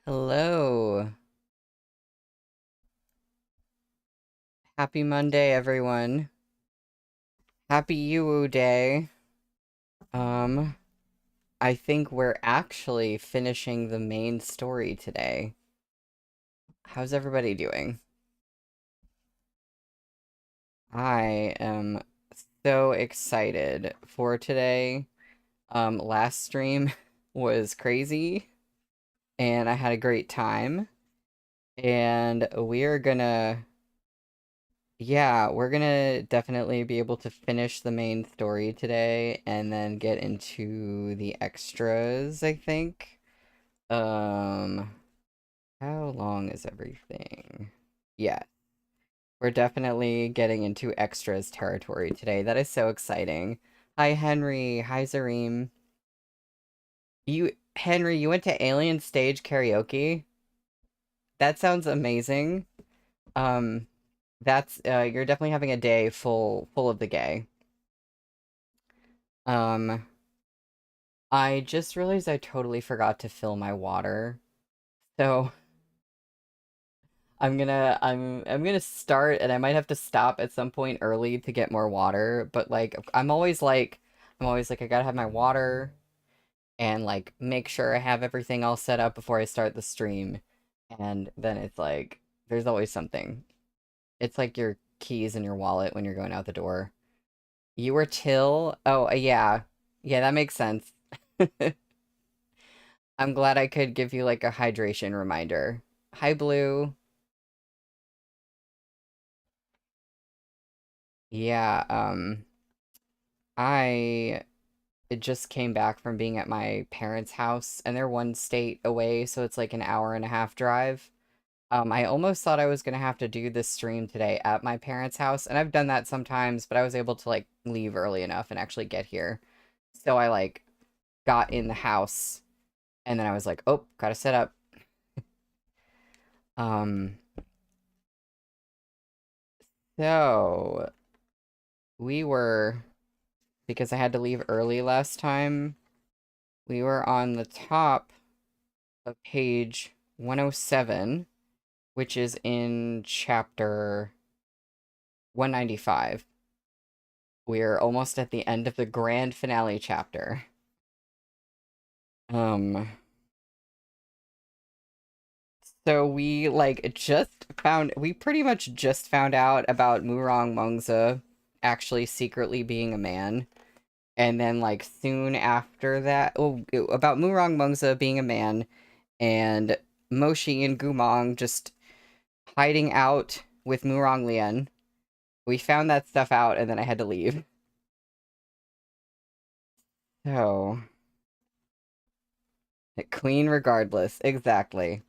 Hello. Happy Monday, everyone. Happy Yuwu Day. Um, I think we're actually finishing the main story today. How's everybody doing? I am so excited for today. Last stream was crazy and I had a great time. And we're gonna definitely be able to finish the main story today and then get into the extras, I think. Um, how long is everything? Yeah, we're definitely getting into extras territory today. That is so exciting. Hi, Henry. Hi, Zareem. Henry, you went to Alien Stage Karaoke? That sounds amazing. Um, you're definitely having a day full of the gay. Um, I just realized I totally forgot to fill my water. So I'm gonna start and I might have to stop at some point early to get more water, but like I'm always like I gotta have my water and like make sure I have everything all set up before I start the stream. And then it's like there's always something. It's like your keys in your wallet when you're going out the door. You were Till? Oh, yeah. Yeah, that makes sense. I'm glad I could give you like a hydration reminder. Hi, Blue. Yeah, I just came back from being at my parents' house and they're one state away, so it's like an hour and a half drive. I almost thought I was gonna have to do this stream today at my parents' house, and I've done that sometimes, but I was able to like leave early enough and actually get here. So I like got in the house and then I was like, oh, gotta set up. Um, so we were because I had to leave early last time. We were on the top of page 107, which is in chapter 195. We're almost at the end of the grand finale chapter. Um, so we pretty much just found out about Murong Mongza actually secretly being a man. And then, like, soon after that, about Murong Mongza being a man, and Moshi and Gumong just hiding out with Murong Lian. We found that stuff out, and then I had to leave. So, clean regardless. Exactly.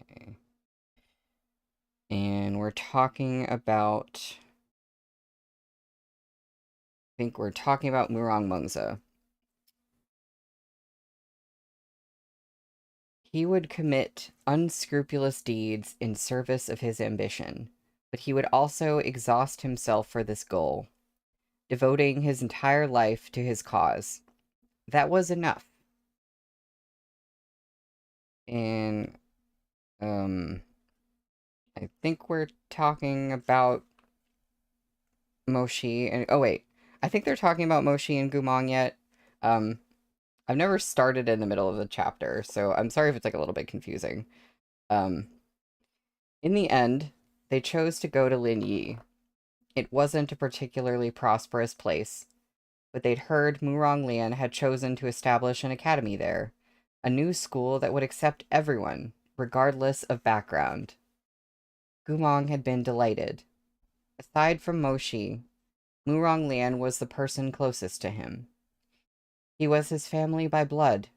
Okay. And we're talking about... I think we're talking about Murong Mongza. He would commit unscrupulous deeds in service of his ambition, but he would also exhaust himself for this goal, devoting his entire life to his cause. That was enough. And, um, I think we're talking about Moshi and, oh wait, I think they're talking about Moshi and Gumong yet. Um, I've never started in the middle of the chapter, so I'm sorry if it's like a little bit confusing. Um, in the end, they chose to go to Lin Yi. It wasn't a particularly prosperous place, but they'd heard Murong Lian had chosen to establish an academy there, a new school that would accept everyone, regardless of background. Gumong had been delighted. Aside from Moshi, Murong Lian was the person closest to him. He was his family by blood.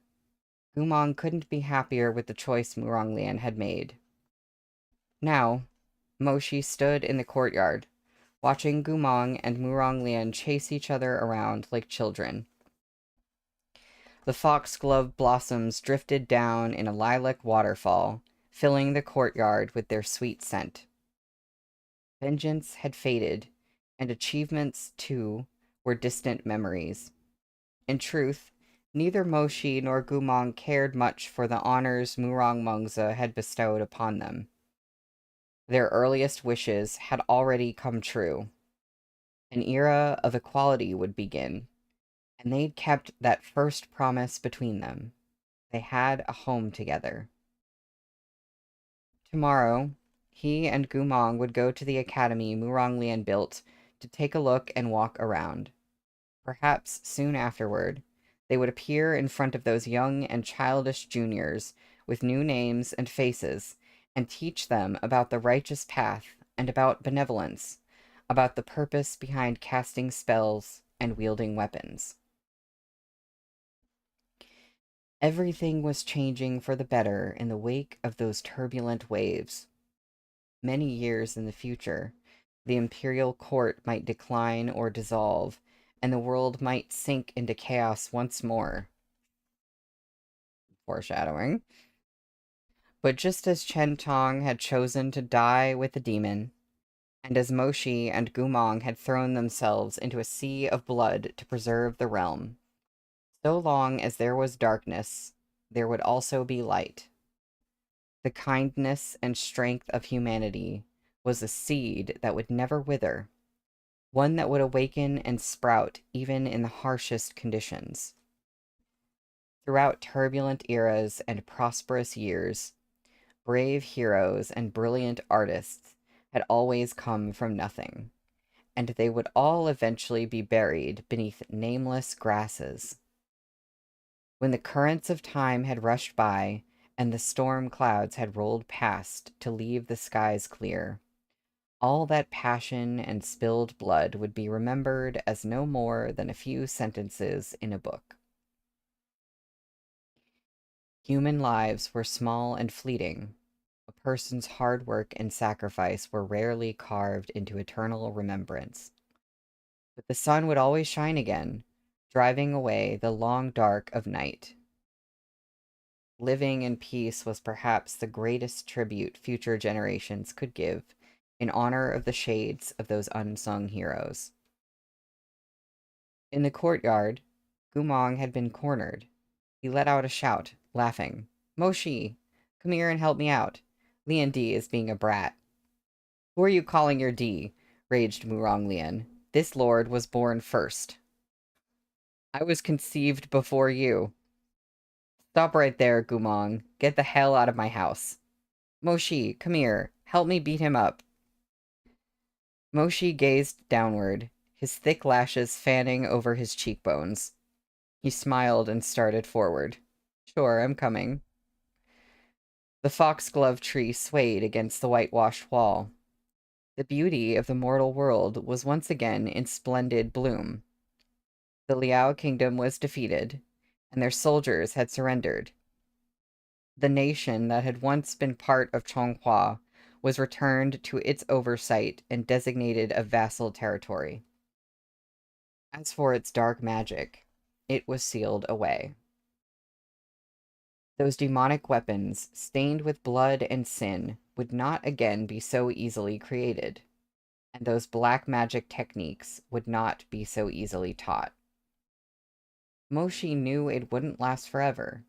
Gumong couldn't be happier with the choice Murong Lian had made. Now, Moshi stood in the courtyard, watching Gumong and Murong Lian chase each other around like children. The foxglove blossoms drifted down in a lilac waterfall, filling the courtyard with their sweet scent. Vengeance had faded, and achievements, too, were distant memories. In truth, Neither Moshi nor Gumong cared much for the honors Murong Mongza had bestowed upon them. Their earliest wishes had already come true. An era of equality would begin, and they'd kept that first promise between them. They had a home together. Tomorrow, he and Gumong would go to the academy Murong Lian built to take a look and walk around. Perhaps soon afterward, they would appear in front of those young and childish juniors with new names and faces and teach them about the righteous path and about benevolence, about the purpose behind casting spells and wielding weapons. Everything was changing for the better in the wake of those turbulent waves. Many years in the future, the imperial court might decline or dissolve, and the world might sink into chaos once more. Foreshadowing. But just as Chen Tong had chosen to die with the demon, and as Moshi and Gumong had thrown themselves into a sea of blood to preserve the realm, so long as there was darkness, there would also be light. The kindness and strength of humanity was a seed that would never wither, one that would awaken and sprout even in the harshest conditions. Throughout turbulent eras and prosperous years, brave heroes and brilliant artists had always come from nothing, and they would all eventually be buried beneath nameless grasses. When the currents of time had rushed by and the storm clouds had rolled past to leave the skies clear, all that passion and spilled blood would be remembered as no more than a few sentences in a book. Human lives were small and fleeting. A person's hard work and sacrifice were rarely carved into eternal remembrance. But the sun would always shine again, driving away the long dark of night. Living in peace was perhaps the greatest tribute future generations could give in honor of the shades of those unsung heroes. In the courtyard, Gumong had been cornered. He let out a shout, laughing. Moshi, come here and help me out. Lian Di is being a brat. Who are you calling your D? Raged Murong Lian. This lord was born first. I was conceived before you. Stop right there, Gumong. Get the hell out of my house. Moshi, come here. Help me beat him up. Moshi gazed downward, his thick lashes fanning over his cheekbones. He smiled and started forward. Sure, I'm coming. The foxglove tree swayed against the whitewashed wall. The beauty of the mortal world was once again in splendid bloom. The Liao kingdom was defeated, and their soldiers had surrendered. The nation that had once been part of Chonghua was returned to its oversight and designated a vassal territory. As for its dark magic, it was sealed away. Those demonic weapons, stained with blood and sin, would not again be so easily created, and those black magic techniques would not be so easily taught. Moshi knew it wouldn't last forever,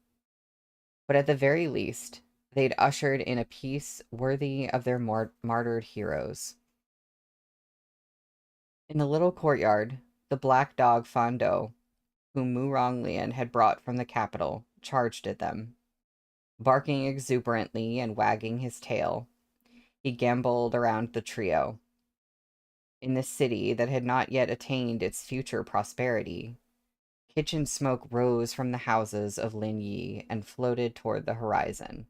but at the very least, they'd ushered in a peace worthy of their martyred heroes. In the little courtyard, the black dog Fando, whom Mu Ronglian had brought from the capital, charged at them. Barking exuberantly and wagging his tail, he gamboled around the trio. In the city that had not yet attained its future prosperity, kitchen smoke rose from the houses of Lin Yi and floated toward the horizon.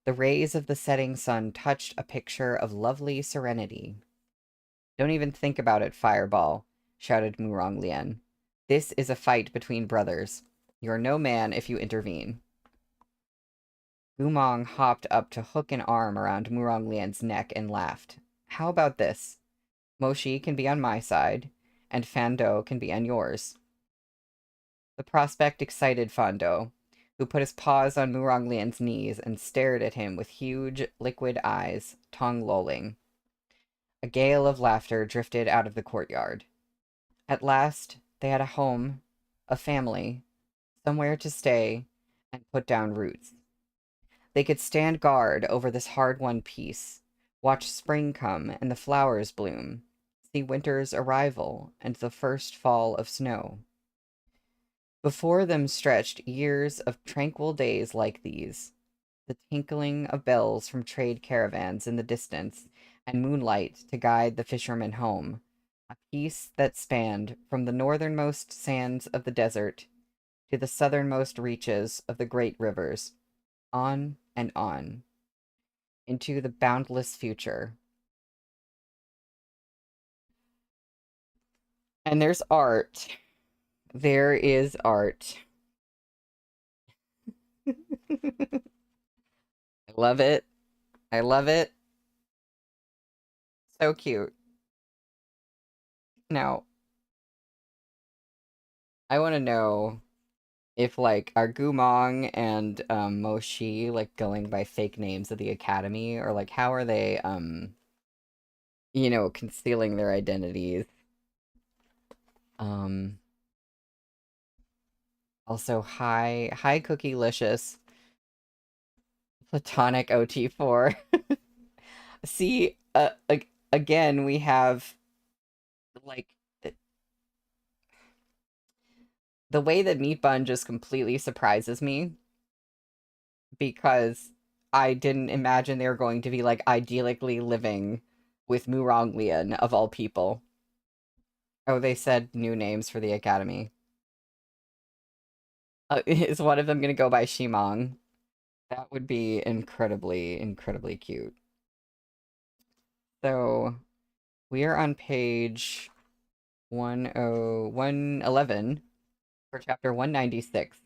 The rays of the setting sun touched a picture of lovely serenity. Don't even think about it, Fireball, shouted Murong Lian. This is a fight between brothers. You're no man if you intervene. Gumong hopped up to hook an arm around Murong Lian's neck and laughed. How about this? Moshi can be on my side, and Fando can be on yours. The prospect excited Fando, who put his paws on Murong Lian's knees and stared at him with huge, liquid eyes, tongue lolling. A gale of laughter drifted out of the courtyard. At last, they had a home, a family, somewhere to stay and put down roots. They could stand guard over this hard-won peace, watch spring come and the flowers bloom, see winter's arrival and the first fall of snow. Before them stretched years of tranquil days like these, the tinkling of bells from trade caravans in the distance, and moonlight to guide the fishermen home, a peace that spanned from the northernmost sands of the desert to the southernmost reaches of the great rivers, on and on, into the boundless future. And there's art. There is art. I love it. I love it. So cute. Now, I want to know if, like, are Gumong and Moshi, like, going by fake names of the Academy, or, like, how are they, concealing their identities? Um, Also, hi Cookielicious. Platonic OT4. See, again, we have, like, the way that Meat Bun just completely surprises me because I didn't imagine they were going to be, like, idyllically living with Murong Lian, of all people. Oh, they said new names for the Academy. Is one of them going to go by Shimong? That would be incredibly, incredibly cute. So, we are on page 111 for chapter 196,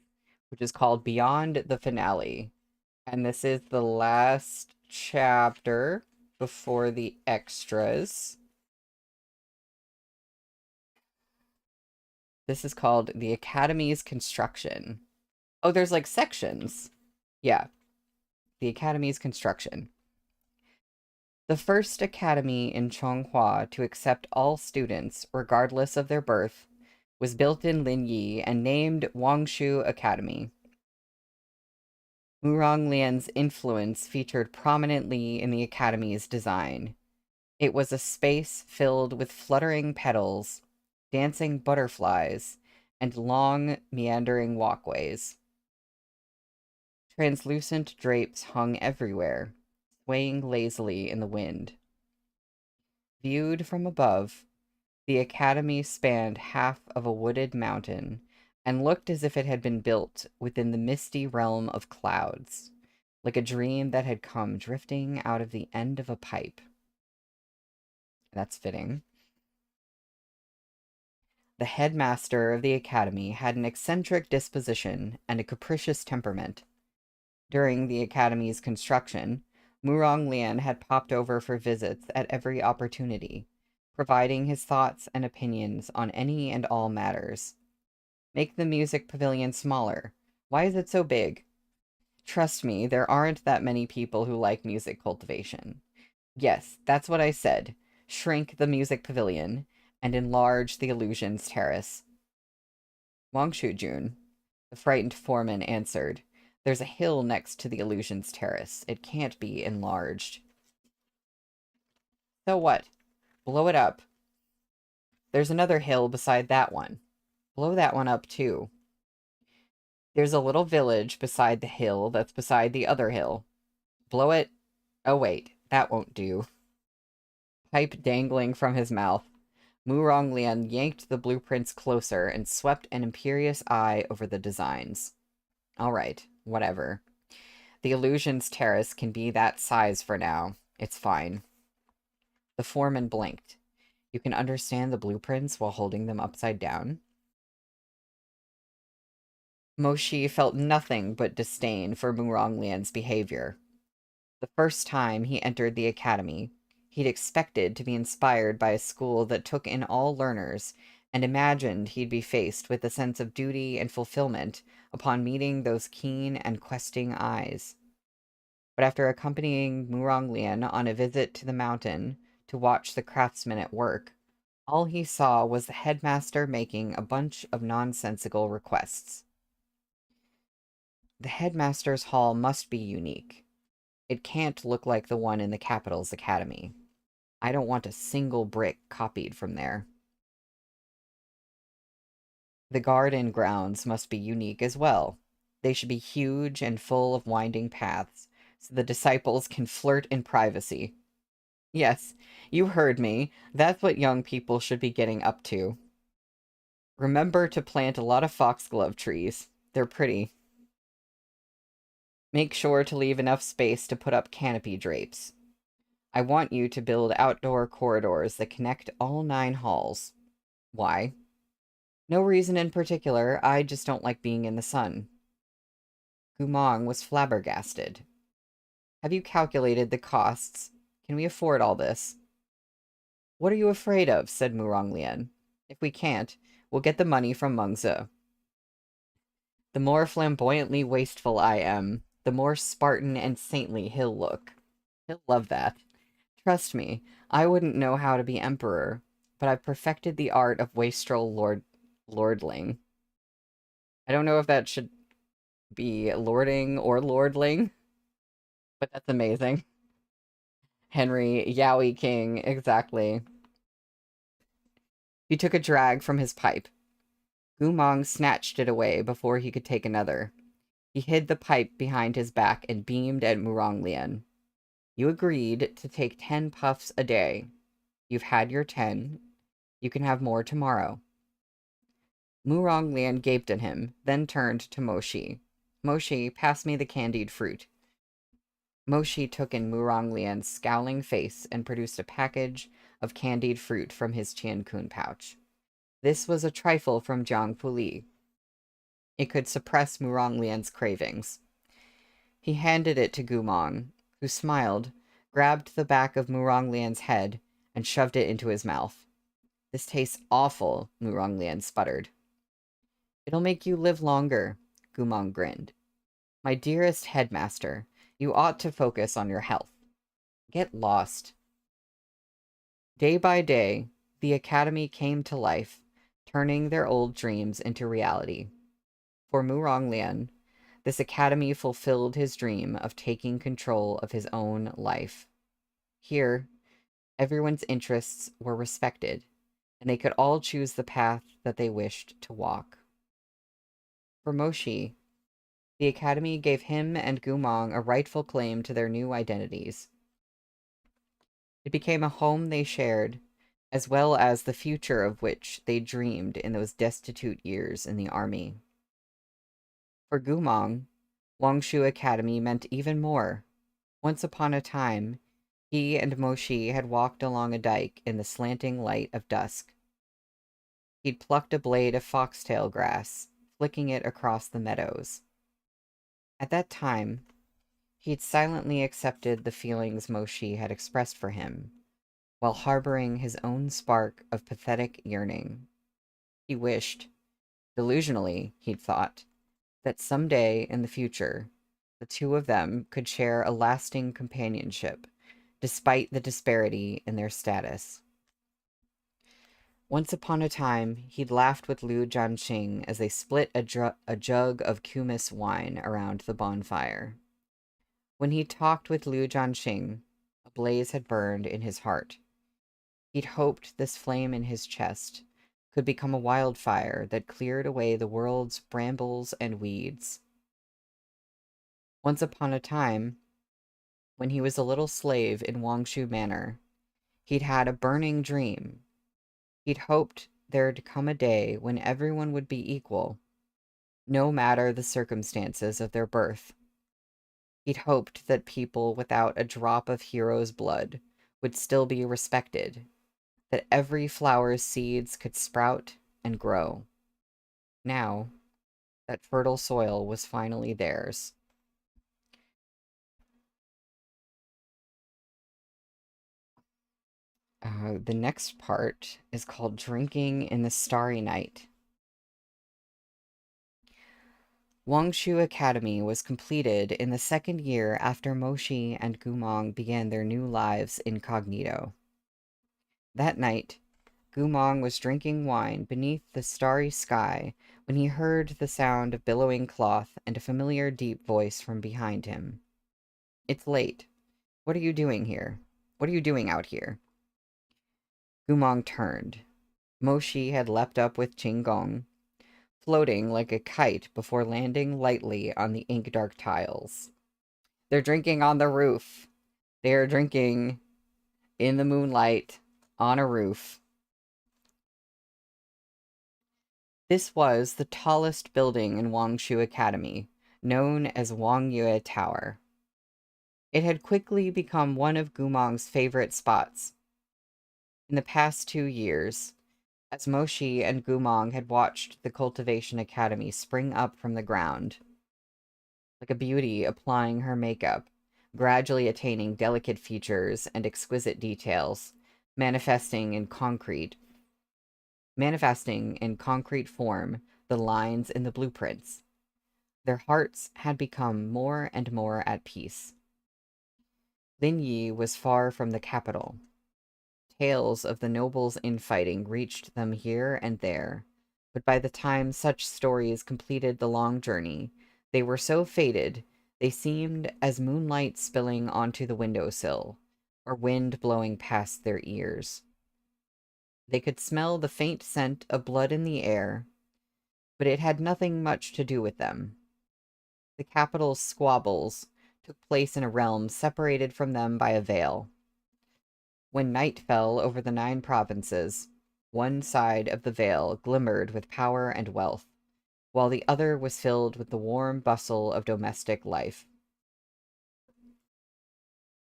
which is called Beyond the Finale. And this is the last chapter before the extras. This is called The Academy's Construction. Oh, there's like sections. Yeah, The Academy's Construction. The first academy in Chonghua to accept all students, regardless of their birth, was built in Linyi and named Wangshu Academy. Murong Lian's influence featured prominently in the academy's design. It was a space filled with fluttering petals, dancing butterflies, and long, meandering walkways. Translucent drapes hung everywhere, swaying lazily in the wind. Viewed from above, the academy spanned half of a wooded mountain and looked as if it had been built within the misty realm of clouds, like a dream that had come drifting out of the end of a pipe. That's fitting. The headmaster of the academy had an eccentric disposition and a capricious temperament. During the academy's construction, Murong Lian had popped over for visits at every opportunity, providing his thoughts and opinions on any and all matters. Make the music pavilion smaller. Why is it so big? Trust me, there aren't that many people who like music cultivation. Yes, that's what I said. Shrink the music pavilion and enlarge the illusions terrace. Wangshu Jun, the frightened foreman answered. There's a hill next to the illusions terrace. It can't be enlarged. So what? Blow it up. There's another hill beside that one. Blow that one up too. There's a little village beside the hill that's beside the other hill. Blow it. Oh wait, that won't do. Pipe dangling from his mouth, Murong Lian yanked the blueprints closer and swept an imperious eye over the designs. All right, whatever. The illusions terrace can be that size for now. It's fine. The foreman blinked. You can understand the blueprints while holding them upside down? Moshi felt nothing but disdain for Murong Lian's behavior. The first time he entered the academy, he'd expected to be inspired by a school that took in all learners and imagined he'd be faced with a sense of duty and fulfillment upon meeting those keen and questing eyes. But after accompanying Murong Lian on a visit to the mountain to watch the craftsmen at work, all he saw was the headmaster making a bunch of nonsensical requests. The headmaster's hall must be unique. It can't look like the one in the capital's academy. I don't want a single brick copied from there. The garden grounds must be unique as well. They should be huge and full of winding paths, so the disciples can flirt in privacy. Yes, you heard me. That's what young people should be getting up to. Remember to plant a lot of foxglove trees. They're pretty. Make sure to leave enough space to put up canopy drapes. I want you to build outdoor corridors that connect all 9 halls. Why? No reason in particular, I just don't like being in the sun. Gumong was flabbergasted. Have you calculated the costs? Can we afford all this? What are you afraid of? Said Muronglian. If we can't, we'll get the money from Mengzi. The more flamboyantly wasteful I am, the more Spartan and saintly he'll look. He'll love that. Trust me, I wouldn't know how to be emperor, but I've perfected the art of wastrel lordling. I don't know if that should be lording or lordling, but that's amazing. Henry, Yowie King, exactly. He took a drag from his pipe. Gumong snatched it away before he could take another. He hid the pipe behind his back and beamed at Muronglian. You agreed to take 10 puffs a day. You've had your 10. You can have more tomorrow. Muronglian gaped at him, then turned to Moshi. Moshi, pass me the candied fruit. Moshi took in Muronglian's scowling face and produced a package of candied fruit from his Qiankun pouch. This was a trifle from Jiang Puli. It could suppress Muronglian's cravings. He handed it to Gumong, who smiled, grabbed the back of Muronglian's head, and shoved it into his mouth. This tastes awful, Muronglian sputtered. It'll make you live longer, Gumong grinned. My dearest headmaster, you ought to focus on your health. Get lost. Day by day, the academy came to life, turning their old dreams into reality. For Muronglian, this academy fulfilled his dream of taking control of his own life. Here, everyone's interests were respected, and they could all choose the path that they wished to walk. For Moshi, the academy gave him and Gumong a rightful claim to their new identities. It became a home they shared, as well as the future of which they dreamed in those destitute years in the army. For Gumong, Wangshu Academy meant even more. Once upon a time, he and Moshi had walked along a dike in the slanting light of dusk. He'd plucked a blade of foxtail grass, flicking it across the meadows. At that time, he'd silently accepted the feelings Moshi had expressed for him, while harboring his own spark of pathetic yearning. He wished, delusionally, he'd thought, that someday in the future, the two of them could share a lasting companionship, despite the disparity in their status. Once upon a time, he'd laughed with Liu Jianxing as they split a jug of kumis wine around the bonfire. When he talked with Liu Jianxing, a blaze had burned in his heart. He'd hoped this flame in his chest could become a wildfire that cleared away the world's brambles and weeds. Once upon a time, when he was a little slave in Wangshu Manor, he'd had a burning dream. He'd hoped there'd come a day when everyone would be equal, no matter the circumstances of their birth. He'd hoped that people without a drop of hero's blood would still be respected, that every flower's seeds could sprout and grow. Now, that fertile soil was finally theirs. The next part is called Drinking in the Starry Night. Wangshu Academy was completed in the second year after Moshi and Gumong began their new lives incognito. That night, Gumong was drinking wine beneath the starry sky when he heard the sound of billowing cloth and a familiar deep voice from behind him. "It's late. What are you doing here? What are you doing out here?" Gumong turned. Moshi had leapt up with Qinggong, floating like a kite before landing lightly on the ink-dark tiles. They're drinking on the roof. They are drinking in the moonlight on a roof. This was the tallest building in Wangshu Academy, known as Wangyue Tower. It had quickly become one of Gumong's favorite spots. In the past 2 years, as Moshi and Gumong had watched the Cultivation Academy spring up from the ground, like a beauty applying her makeup, gradually attaining delicate features and exquisite details, manifesting in concrete form the lines in the blueprints. Their hearts had become more and more at peace. Lin Yi was far from the capital. Tales of the nobles' infighting reached them here and there, but by the time such stories completed the long journey, they were so faded they seemed as moonlight spilling onto the windowsill, or wind blowing past their ears. They could smell the faint scent of blood in the air, but it had nothing much to do with them. The capital's squabbles took place in a realm separated from them by a veil. When night fell over the 9 provinces, one side of the veil glimmered with power and wealth, while the other was filled with the warm bustle of domestic life.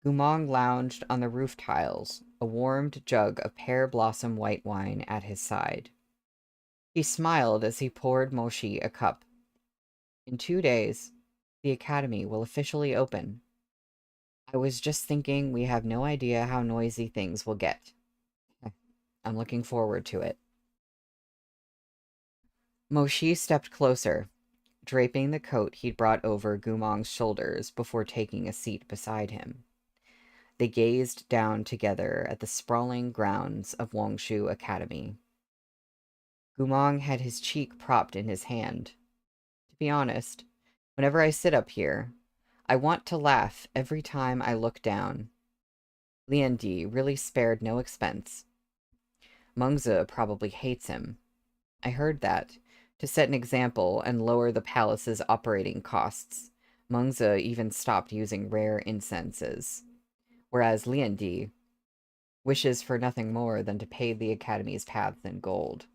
Gumong lounged on the roof tiles, a warmed jug of pear blossom white wine at his side. He smiled as he poured Moshi a cup. "In 2 days, the academy will officially open. I was just thinking we have no idea how noisy things will get. I'm looking forward to it." Moshi stepped closer, draping the coat he'd brought over Gumong's shoulders before taking a seat beside him. They gazed down together at the sprawling grounds of Wangshu Academy. Gumong had his cheek propped in his hand. "To be honest, whenever I sit up here, I want to laugh every time I look down. Liandi really spared no expense. Mengzi probably hates him. I heard that, to set an example and lower the palace's operating costs, Mengzi even stopped using rare incenses, whereas Liandi wishes for nothing more than to pay the Academy's paths in gold."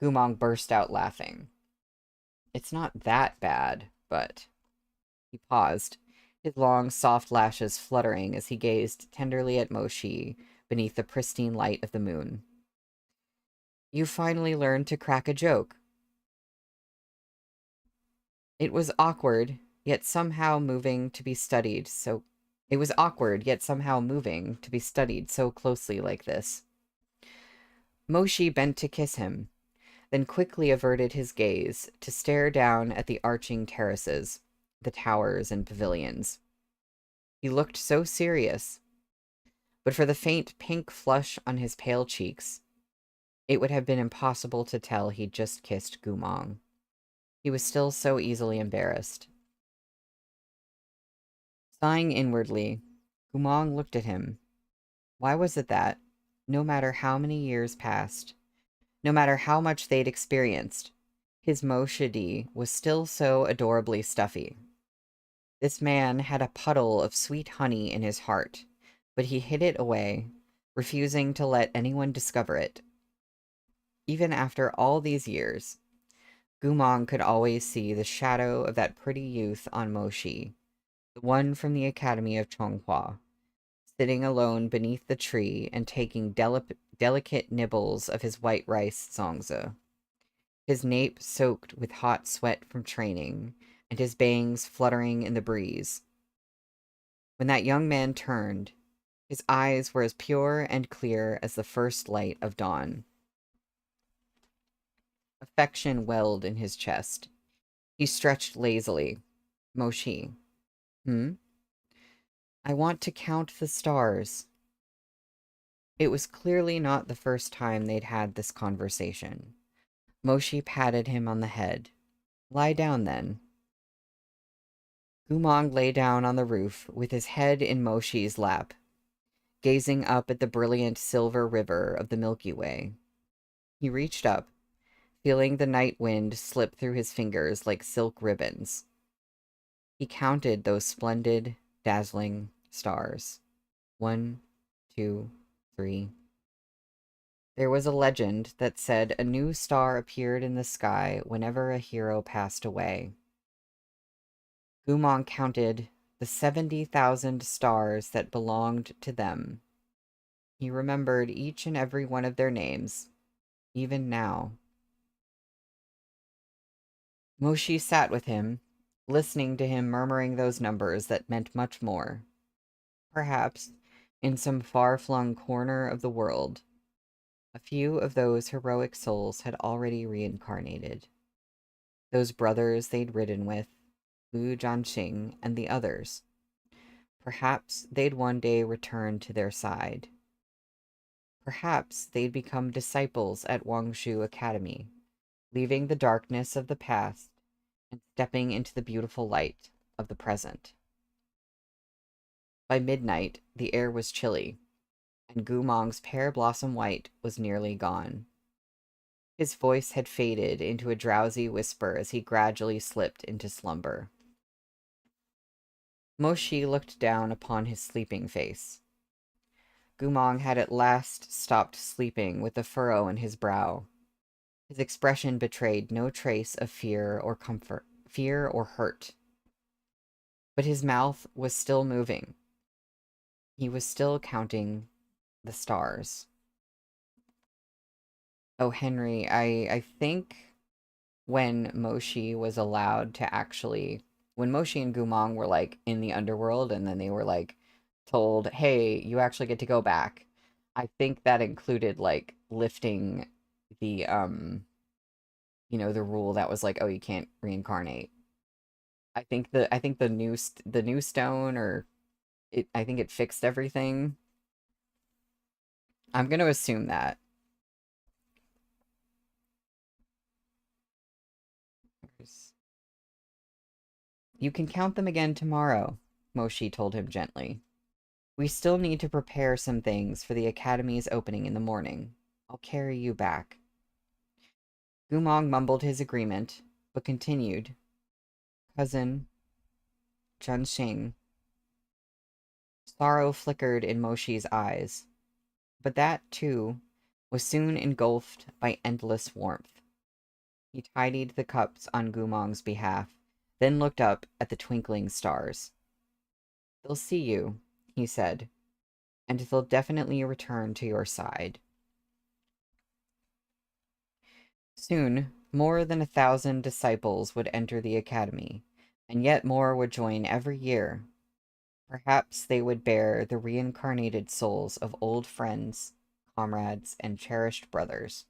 Gumong burst out laughing. "It's not that bad, but..." He paused, his long, soft lashes fluttering as he gazed tenderly at Moshi beneath the pristine light of the moon. "You finally learned to crack a joke." It was awkward, yet somehow moving to be studied so closely like this. Moshi bent to kiss him, then quickly averted his gaze to stare down at the arching terraces, the towers and pavilions. He looked so serious, but for the faint pink flush on his pale cheeks, it would have been impossible to tell he'd just kissed Gumong. He was still so easily embarrassed. Sighing inwardly, Gumong looked at him. Why was it that, no matter how many years passed, no matter how much they'd experienced, his Moshidi was still so adorably stuffy? This man had a puddle of sweet honey in his heart, but he hid it away, refusing to let anyone discover it. Even after all these years, Gumong could always see the shadow of that pretty youth on Moshi, the one from the Academy of Chonghua, sitting alone beneath the tree and taking delicate nibbles of his white rice zongzi, his nape soaked with hot sweat from training, and his bangs fluttering in the breeze. When that young man turned, his eyes were as pure and clear as the first light of dawn. Affection welled in his chest. He stretched lazily. "Moshi." "Hmm?" "I want to count the stars." It was clearly not the first time they'd had this conversation. Moshi patted him on the head. Lie down, then. Gumong lay down on the roof with his head in Moshi's lap, gazing up at the brilliant silver river of the Milky Way. He reached up, feeling the night wind slip through his fingers like silk ribbons. He counted those splendid, dazzling stars. 1, 2, 3. There was a legend that said a new star appeared in the sky whenever a hero passed away. Gumong counted the 70,000 stars that belonged to them. He remembered each and every one of their names, even now. Moshi sat with him, listening to him murmuring those numbers that meant much more. Perhaps, in some far-flung corner of the world, a few of those heroic souls had already reincarnated. Those brothers they'd ridden with, Wu Jianxing and the others. Perhaps they'd one day return to their side. Perhaps they'd become disciples at Wangshu Academy, leaving the darkness of the past and stepping into the beautiful light of the present. By midnight, the air was chilly, and Gumong's pear blossom white was nearly gone. His voice had faded into a drowsy whisper as he gradually slipped into slumber. Moshi looked down upon his sleeping face. Gumong had at last stopped sleeping with the furrow in his brow. His expression betrayed no trace of fear or hurt. But his mouth was still moving. He was still counting the stars. Oh, Henry, I think when Moshi was allowed to actually, when Moshi and Gumong were like in the underworld and then they were like told, hey, you actually get to go back. I think that included like lifting the the rule that was like, oh, you can't reincarnate. I think the new stone, or I think it fixed everything. I'm gonna assume that. You can count them again tomorrow, Moshi told him gently. We still need to prepare some things for the Academy's opening in the morning. I'll carry you back. Gumong mumbled his agreement, but continued. Cousin Chunxing. Sorrow flickered in Moshi's eyes, but that, too, was soon engulfed by endless warmth. He tidied the cups on Gumong's behalf, then looked up at the twinkling stars. They'll see you, he said, and they'll definitely return to your side. Soon, more than 1,000 disciples would enter the academy, and yet more would join every year. Perhaps they would bear the reincarnated souls of old friends, comrades, and cherished brothers.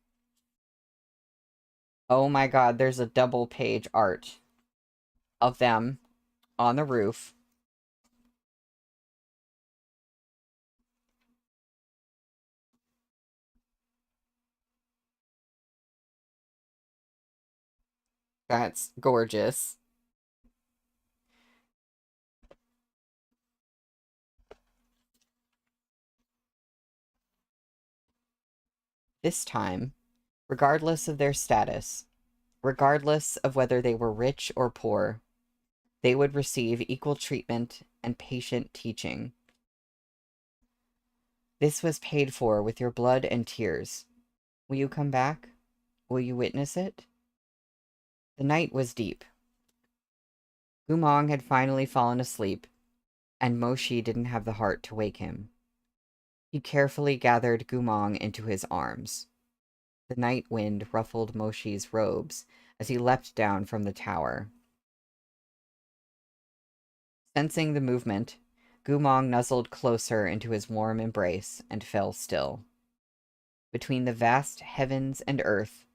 Oh my god, there's a double page art of them on the roof. That's gorgeous. This time, regardless of their status, regardless of whether they were rich or poor, they would receive equal treatment and patient teaching. This was paid for with your blood and tears. Will you come back? Will you witness it? The night was deep. Gumong had finally fallen asleep, and Moshi didn't have the heart to wake him. He carefully gathered Gumong into his arms. The night wind ruffled Moshi's robes as he leapt down from the tower. Sensing the movement, Gumong nuzzled closer into his warm embrace and fell still. Between the vast heavens and earth,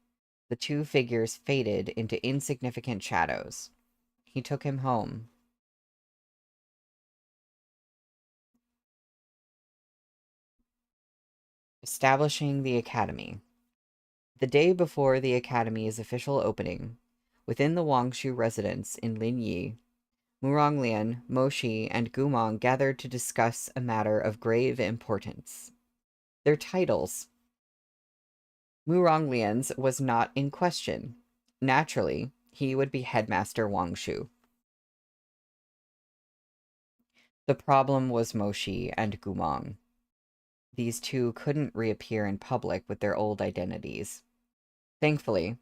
the two figures faded into insignificant shadows. He took him home. Establishing the Academy. The day before the Academy's official opening, within the Wangshu residence in Linyi, Muronglian, Moshi, and Gumong gathered to discuss a matter of grave importance. Their titles. Muronglian's was not in question. Naturally, he would be Headmaster Wangshu. The problem was Moshi and Gumong. These two couldn't reappear in public with their old identities. Thankfully,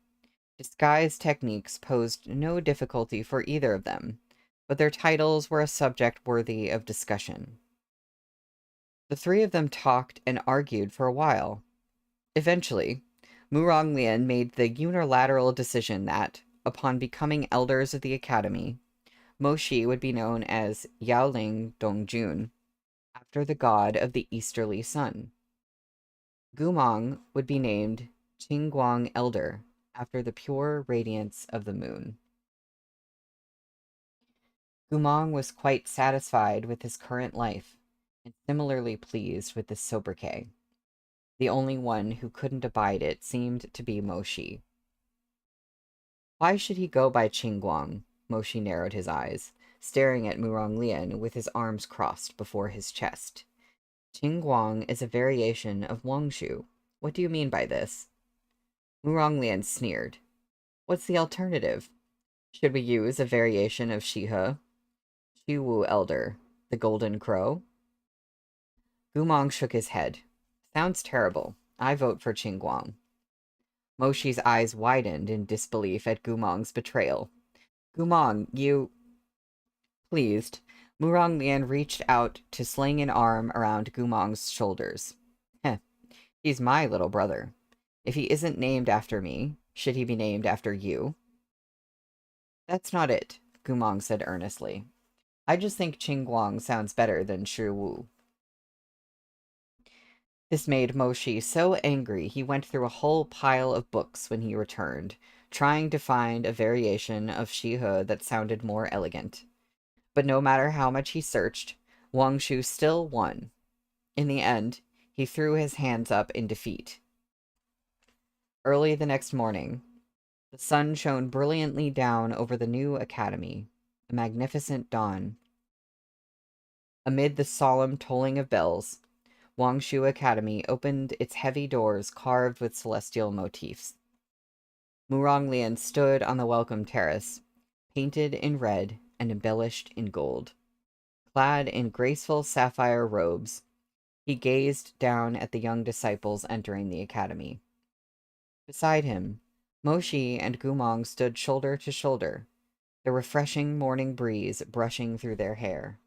disguise techniques posed no difficulty for either of them, but their titles were a subject worthy of discussion. The three of them talked and argued for a while. Eventually, Muronglian made the unilateral decision that, upon becoming elders of the Academy, Moshi would be known as Yaoling Dongjun, after the god of the easterly sun. Gumong would be named Qingguang Elder, after the pure radiance of the moon. Gumong was quite satisfied with his current life, and similarly pleased with this sobriquet. The only one who couldn't abide it seemed to be Moshi. Why should he go by Qingguang? Moshi narrowed his eyes, staring at Muronglian with his arms crossed before his chest. Qingguang is a variation of Wangshu. What do you mean by this? Muronglian sneered. What's the alternative? Should we use a variation of Shihe? Shiwu Elder, the Golden Crow? Gumong shook his head. Sounds terrible. I vote for Qingguang. Moshi's eyes widened in disbelief at Gumong's betrayal. Gumong, you... Pleased, Muronglian reached out to sling an arm around Gumong's shoulders. Heh, he's my little brother. If he isn't named after me, should he be named after you? That's not it, Gumong said earnestly. I just think Qingguang sounds better than Shi Wu. This made Moshi so angry he went through a whole pile of books when he returned, trying to find a variation of Shihe that sounded more elegant. But no matter how much he searched, Wangshu still won. In the end, he threw his hands up in defeat. Early the next morning, the sun shone brilliantly down over the new academy, a magnificent dawn. Amid the solemn tolling of bells, Wangshu Academy opened its heavy doors carved with celestial motifs. Muronglian stood on the welcome terrace, painted in red and embellished in gold. Clad in graceful sapphire robes, he gazed down at the young disciples entering the academy. Beside him, Moshi and Gumong stood shoulder to shoulder, the refreshing morning breeze brushing through their hair.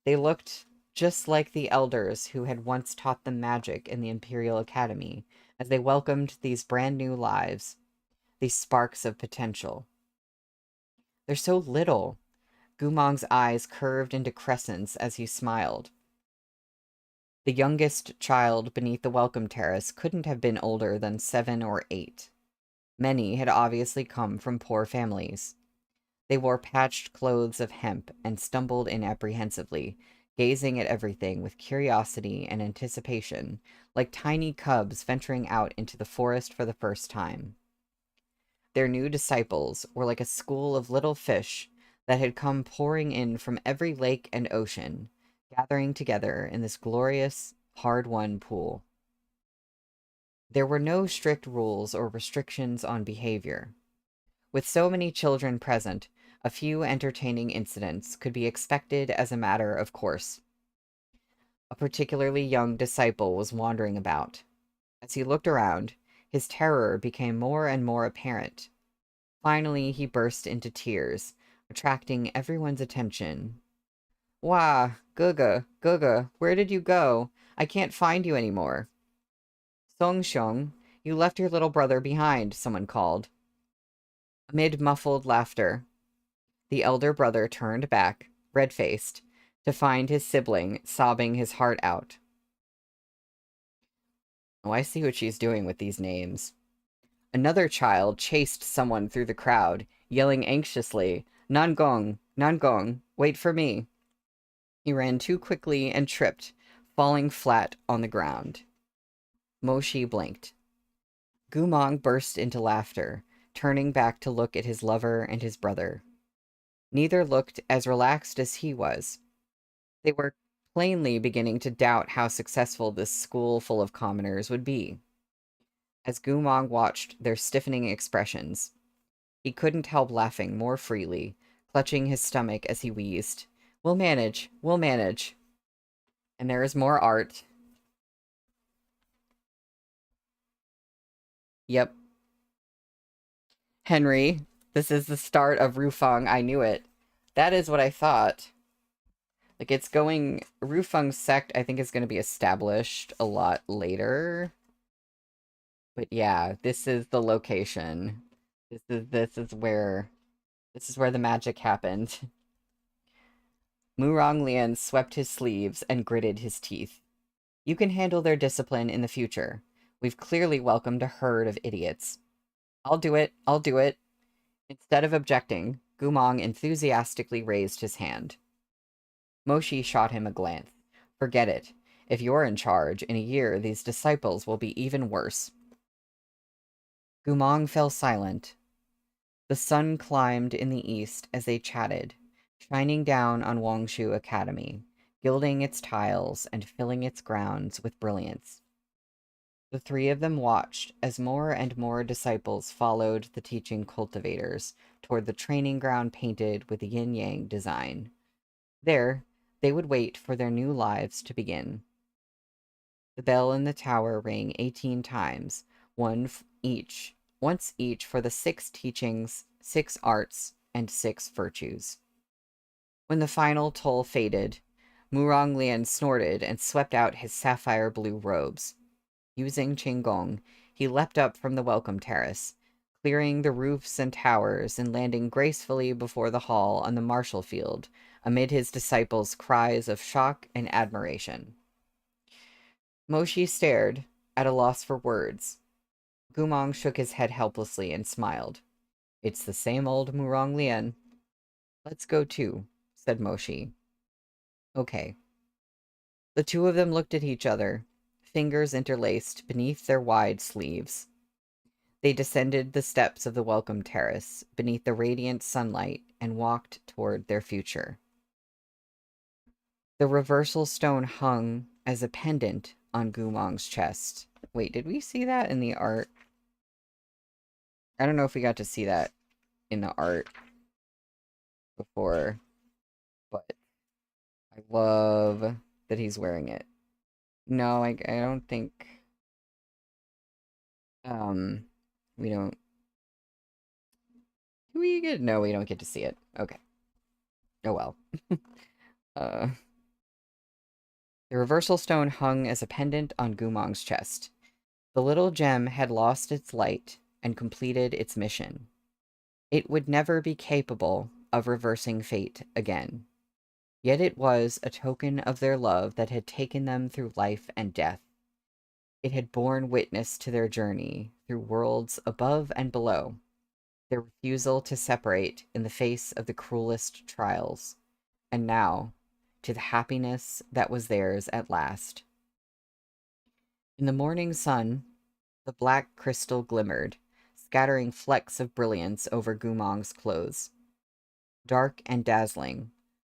They looked just like the elders who had once taught them magic in the Imperial Academy as they welcomed these brand new lives, these sparks of potential. They're so little. Gumong's eyes curved into crescents as he smiled. The youngest child beneath the welcome terrace couldn't have been older than 7 or 8. Many had obviously come from poor families. They wore patched clothes of hemp and stumbled in apprehensively, gazing at everything with curiosity and anticipation, like tiny cubs venturing out into the forest for the first time. Their new disciples were like a school of little fish that had come pouring in from every lake and ocean, gathering together in this glorious, hard-won pool. There were no strict rules or restrictions on behavior. With so many children present, a few entertaining incidents could be expected as a matter of course. A particularly young disciple was wandering about. As he looked around, his terror became more and more apparent. Finally, he burst into tears, attracting everyone's attention. Wah, Guga, where did you go? I can't find you anymore. Song Xiong, you left your little brother behind, someone called. Amid muffled laughter, the elder brother turned back, red-faced, to find his sibling sobbing his heart out. Oh, I see what she's doing with these names. Another child chased someone through the crowd, yelling anxiously, Nangong, Nangong, wait for me. He ran too quickly and tripped, falling flat on the ground. Moshi blinked. Gumong burst into laughter, turning back to look at his lover and his brother. Neither looked as relaxed as he was. They were plainly beginning to doubt how successful this school full of commoners would be. As Gumong watched their stiffening expressions, he couldn't help laughing more freely, clutching his stomach as he wheezed. We'll manage, we'll manage. And there is more art. Yep. Henry, this is the start of Rufeng. I knew it. That is what I thought. Like, it's going... Rufeng's sect, I think, is going to be established a lot later. But yeah, this is the location. This is where the magic happened. Murong Lian swept his sleeves and gritted his teeth. You can handle their discipline in the future. We've clearly welcomed a herd of idiots. I'll do it, I'll do it. Instead of objecting, Gumong enthusiastically raised his hand. Moshi shot him a glance. Forget it. If you're in charge, in a year these disciples will be even worse. Gumong fell silent. The sun climbed in the east as they chatted, shining down on Wongshu Academy, gilding its tiles and filling its grounds with brilliance. The three of them watched as more and more disciples followed the teaching cultivators toward the training ground painted with yin-yang design. There, they would wait for their new lives to begin. The bell in the tower rang 18 times, once each for the 6 teachings, 6 arts, and 6 virtues. When the final toll faded, Murong Lian snorted and swept out his sapphire blue robes. Using Qinggong, he leapt up from the welcome terrace, clearing the roofs and towers and landing gracefully before the hall on the martial field, amid his disciples' cries of shock and admiration. Moshi stared, at a loss for words. Gumong shook his head helplessly and smiled. It's the same old Murong Lian. Let's go too, said Moshi. Okay. The two of them looked at each other, fingers interlaced beneath their wide sleeves. They descended the steps of the welcome terrace, beneath the radiant sunlight, and walked toward their future. The reversal stone hung as a pendant on Gumong's chest. Wait, did we see that in the art? I don't know if we got to see that in the art before, but I love that he's wearing it. No, I don't think... we don't... Do we get... No, we don't get to see it. Okay. Oh well. The reversal stone hung as a pendant on Gumong's chest. The little gem had lost its light and completed its mission. It would never be capable of reversing fate again. Yet it was a token of their love that had taken them through life and death. It had borne witness to their journey through worlds above and below, their refusal to separate in the face of the cruelest trials, and now, to the happiness that was theirs at last. In the morning sun, the black crystal glimmered, scattering flecks of brilliance over Gumong's clothes. Dark and dazzling,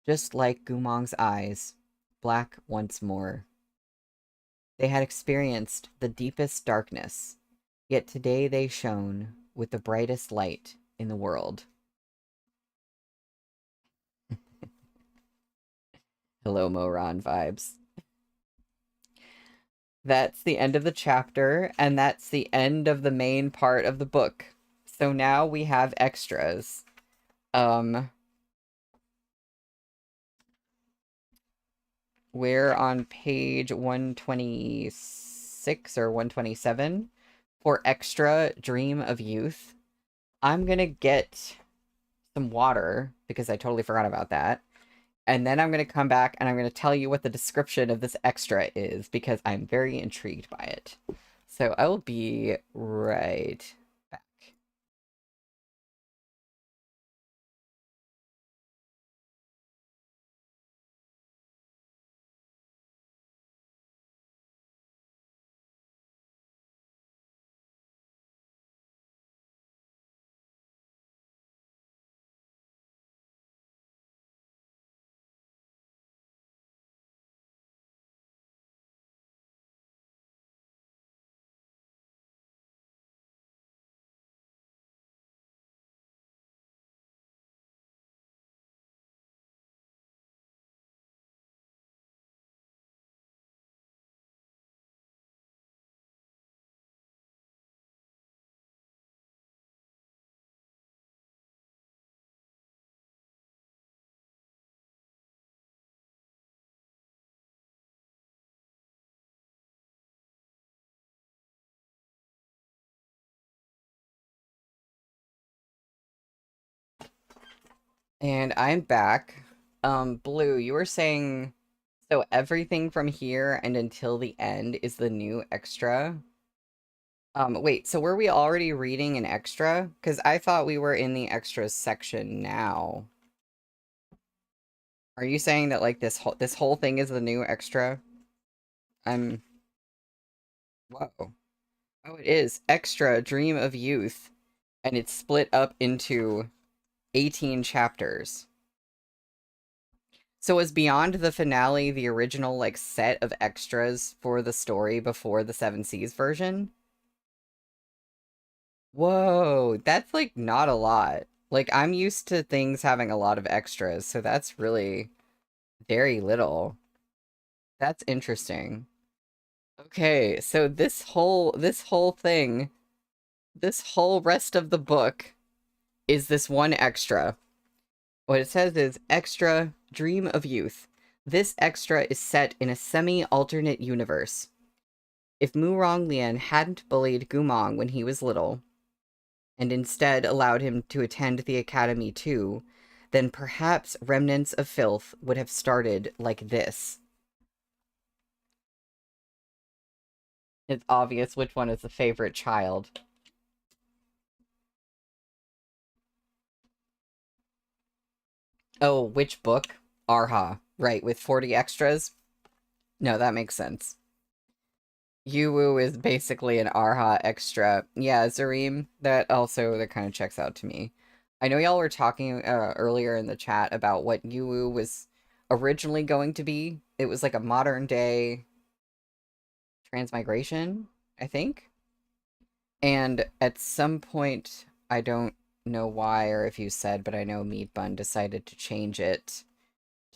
just like Gumong's eyes, black once more. They had experienced the deepest darkness, yet today they shone with the brightest light in the world. Hello, Moran vibes. That's the end of the chapter, and that's the end of the main part of the book. So now we have extras. We're on page 126 or 127 for extra Dream of Youth. I'm gonna get some water because I totally forgot about that. And then I'm going to come back and I'm going to tell you what the description of this extra is because I'm very intrigued by it. So I will be right back. And I'm back. Blue, you were saying so everything from here and until the end is the new extra. Wait, so were we already reading an extra? Because I thought we were in the extras section now. Are you saying that like this whole thing is the new extra? I'm Whoa. Oh, it is extra Dream of Youth, and it's split up into 18 chapters. So was Beyond the Finale the original like set of extras for the story before the Seven Seas version? Whoa, that's like not a lot. Like I'm used to things having a lot of extras, so that's really very little. That's interesting. Okay, so this whole thing, this whole rest of the book is this one extra. What it says is extra Dream of Youth. This extra is set in a semi-alternate universe. If Mu Ronglian hadn't bullied Gumong when he was little, and instead allowed him to attend the academy too, then perhaps Remnants of Filth would have started like this. It's obvious which one is the favorite child. Oh, which book? Arha. Right, with 40 extras? No, that makes sense. Yuwu is basically an Arha extra. Yeah, Zareem, that kind of checks out to me. I know y'all were talking earlier in the chat about what Yuwu was originally going to be. It was like a modern day transmigration, I think. And at some point, I don't know why or if you said, but I know Meat Bun decided to change it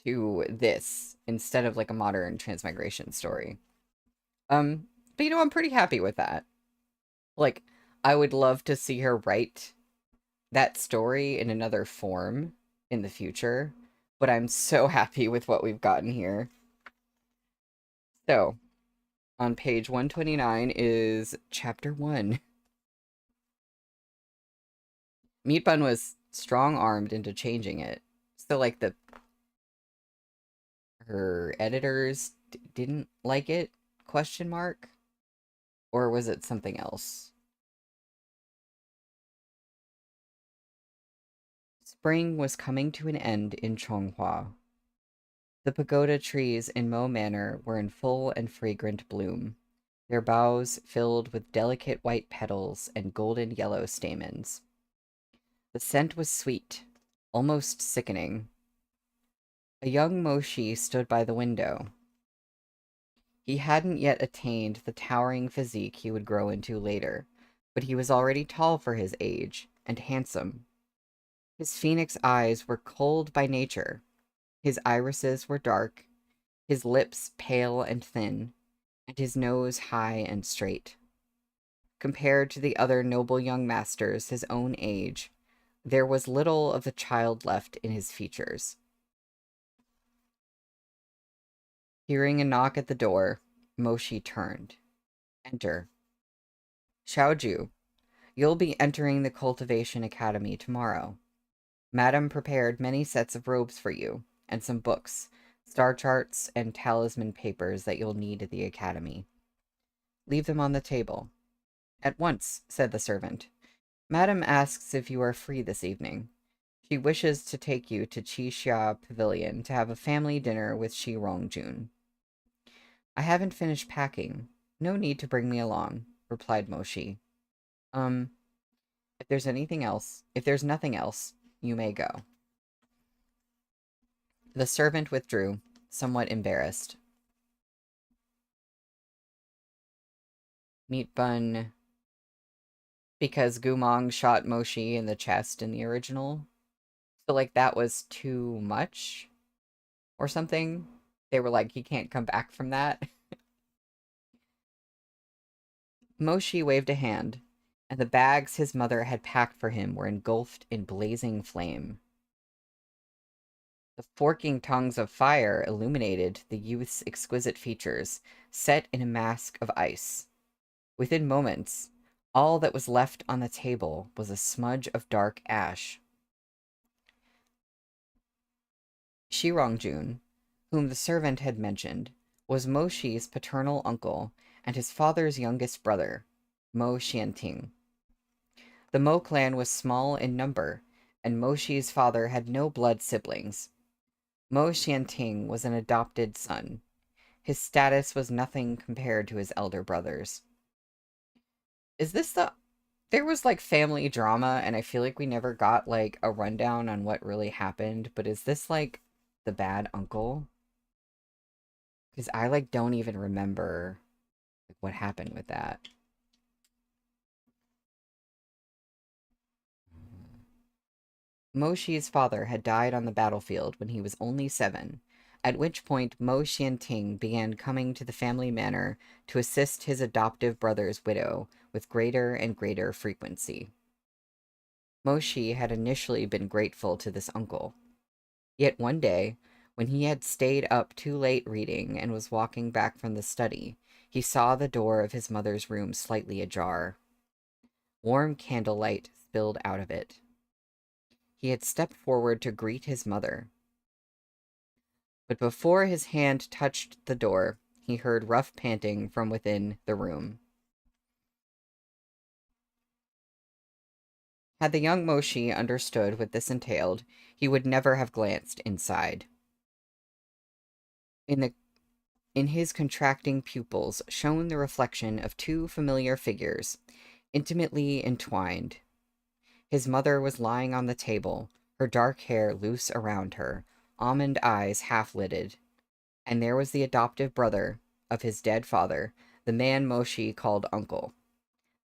to this instead of like a modern transmigration story. Um, but I'm pretty happy with that. Like, I would love to see her write that story in another form in the future, but I'm so happy with what we've gotten here. So, on page 129 is chapter 1. Meat Bun was strong-armed into changing it. So, like, her editors didn't like it? Question mark? Or was it something else? Spring was coming to an end in Chonghua. The pagoda trees in Mo Manor were in full and fragrant bloom, their boughs filled with delicate white petals and golden yellow stamens. The scent was sweet, almost sickening. A young Moshi stood by the window. He hadn't yet attained the towering physique he would grow into later, but he was already tall for his age, and handsome. His phoenix eyes were cold by nature. His irises were dark, his lips pale and thin, and his nose high and straight. Compared to the other noble young masters his own age, there was little of the child left in his features. Hearing a knock at the door, Moshi turned. Enter. Xiaoju, you'll be entering the Cultivation Academy tomorrow. Madam prepared many sets of robes for you, and some books, star charts, and talisman papers that you'll need at the academy. Leave them on the table. At once, said the servant. Madam asks if you are free this evening. She wishes to take you to Qixia Pavilion to have a family dinner with Shi Rongjun. I haven't finished packing. No need to bring me along, replied Moshi. Um, if there's nothing else, you may go. The servant withdrew, somewhat embarrassed. Meat Bun, because Gumong shot Moshi in the chest in the original. So, like, that was too much or something. They were like, he can't come back from that. Moshi waved a hand, and the bags his mother had packed for him were engulfed in blazing flame. The forking tongues of fire illuminated the youth's exquisite features, set in a mask of ice. Within moments, all that was left on the table was a smudge of dark ash. Shirongjun, whom the servant had mentioned, was Mo Shi's paternal uncle and his father's youngest brother, Mo Xianting. The Mo clan was small in number, and Mo Shi's father had no blood siblings. Mo Xianting was an adopted son. His status was nothing compared to his elder brothers. Is this the... There was, like, family drama, and I feel like we never got, like, a rundown on what really happened, but is this, like, the bad uncle? Because I, like, don't even remember what happened with that. Mo Shi's father had died on the battlefield when he was only 7, at which point Mo Xianting began coming to the family manor to assist his adoptive brother's widow with greater and greater frequency. Mo Shi had initially been grateful to this uncle. Yet one day, when he had stayed up too late reading and was walking back from the study, he saw the door of his mother's room slightly ajar. Warm candlelight spilled out of it. He had stepped forward to greet his mother. But before his hand touched the door, he heard rough panting from within the room. Had the young Moshi understood what this entailed, he would never have glanced inside. In his contracting pupils shone the reflection of 2 familiar figures, intimately entwined. His mother was lying on the table, her dark hair loose around her, almond eyes half-lidded. And there was the adoptive brother of his dead father, the man Moshi called uncle.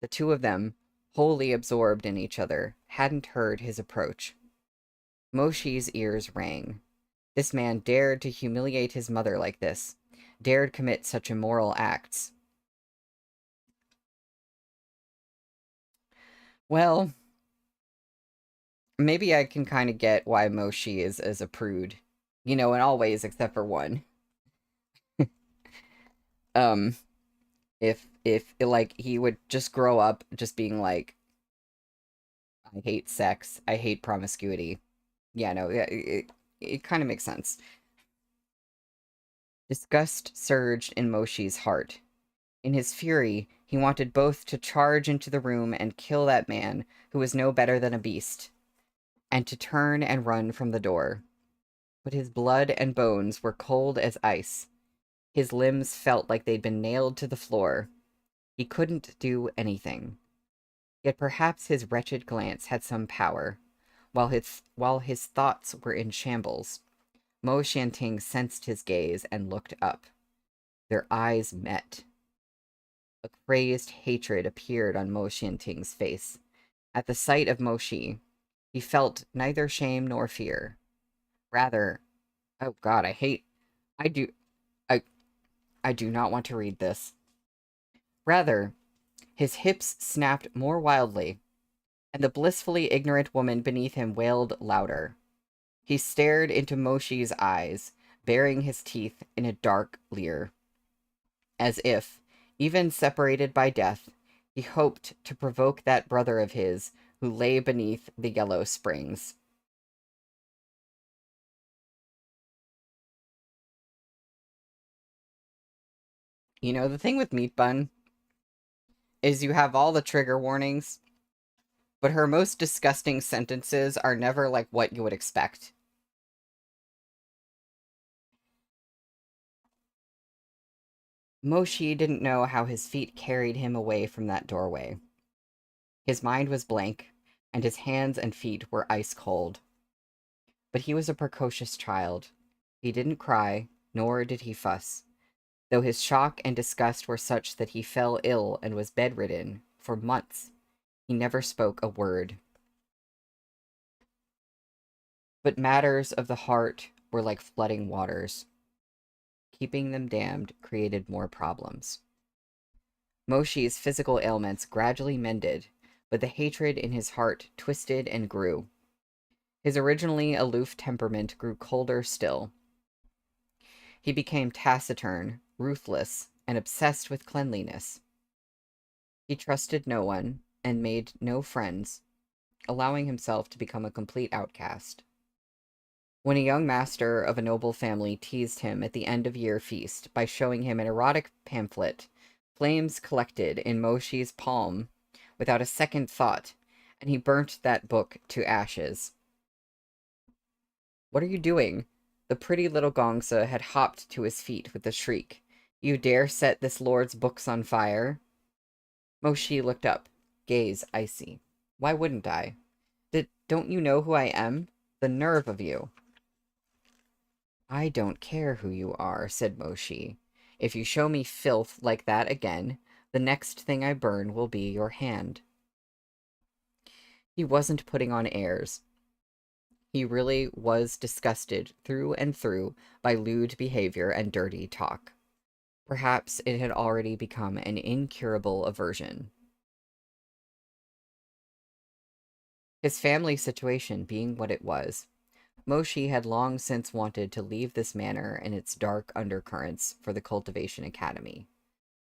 The 2 of them, wholly absorbed in each other, hadn't heard his approach. Moshi's ears rang. This man dared to humiliate his mother like this, dared commit such immoral acts. Well, maybe I can kind of get why Moshi is a prude. You know, in all ways except for one. um, if like he would just grow up just being like, I hate sex, I hate promiscuity. Yeah, no, it kind of makes sense. Disgust surged in Moshi's heart. In his fury, he wanted both to charge into the room and kill that man who was no better than a beast, and to turn and run from the door. But his blood and bones were cold as ice. His limbs felt like they'd been nailed to the floor. He couldn't do anything. Yet perhaps his wretched glance had some power. While his thoughts were in shambles, Mo Shanting sensed his gaze and looked up. Their eyes met. A crazed hatred appeared on Mo Shanting's face. At the sight of Moshi, he felt neither shame nor fear. Rather, oh God, I do, I, I do not want to read this. Rather, his hips snapped more wildly, and the blissfully ignorant woman beneath him wailed louder. He stared into Moshi's eyes, baring his teeth in a dark leer, as if, even separated by death, he hoped to provoke that brother of his who lay beneath the yellow springs. You know, the thing with Meat Bun is you have all the trigger warnings, but her most disgusting sentences are never like what you would expect. Moshi didn't know how his feet carried him away from that doorway. His mind was blank, and his hands and feet were ice cold. But he was a precocious child. He didn't cry, nor did he fuss, though his shock and disgust were such that he fell ill and was bedridden for months. He never spoke a word. But matters of the heart were like flooding waters. Keeping them dammed created more problems. Moshi's physical ailments gradually mended, but the hatred in his heart twisted and grew. His originally aloof temperament grew colder still. He became taciturn, ruthless, and obsessed with cleanliness. He trusted no one and made no friends, allowing himself to become a complete outcast. When a young master of a noble family teased him at the end of year feast by showing him an erotic pamphlet, flames collected in Moshi's palm without a second thought, and he burnt that book to ashes. What are you doing? The pretty little Gongsa had hopped to his feet with a shriek. You dare set this lord's books on fire? Moshi looked up, gaze icy. Why wouldn't I? Don't you know who I am? The nerve of you. I don't care who you are, said Moshi. If you show me filth like that again, the next thing I burn will be your hand. He wasn't putting on airs. He really was disgusted through and through by lewd behavior and dirty talk. Perhaps it had already become an incurable aversion. His family situation being what it was, Moshi had long since wanted to leave this manor and its dark undercurrents for the Cultivation Academy.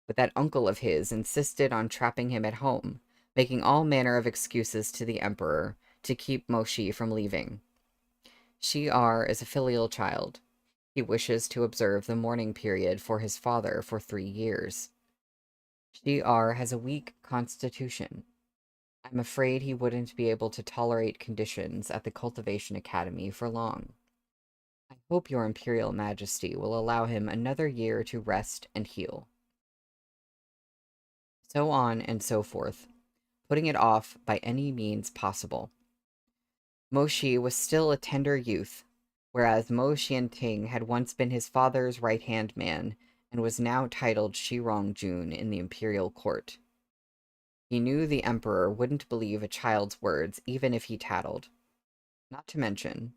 But that uncle of his insisted on trapping him at home, making all manner of excuses to the Emperor to keep Moshi from leaving. Shi'ar is a filial child. He wishes to observe the mourning period for his father for 3 years. Shi'ar has a weak constitution. I'm afraid he wouldn't be able to tolerate conditions at the Cultivation Academy for long. I hope your Imperial Majesty will allow him another year to rest and heal. So on and so forth, putting it off by any means possible. Moshi was still a tender youth, whereas Mo Xianting had once been his father's right-hand man and was now titled Shirong Jun in the imperial court. He knew the Emperor wouldn't believe a child's words even if he tattled. Not to mention,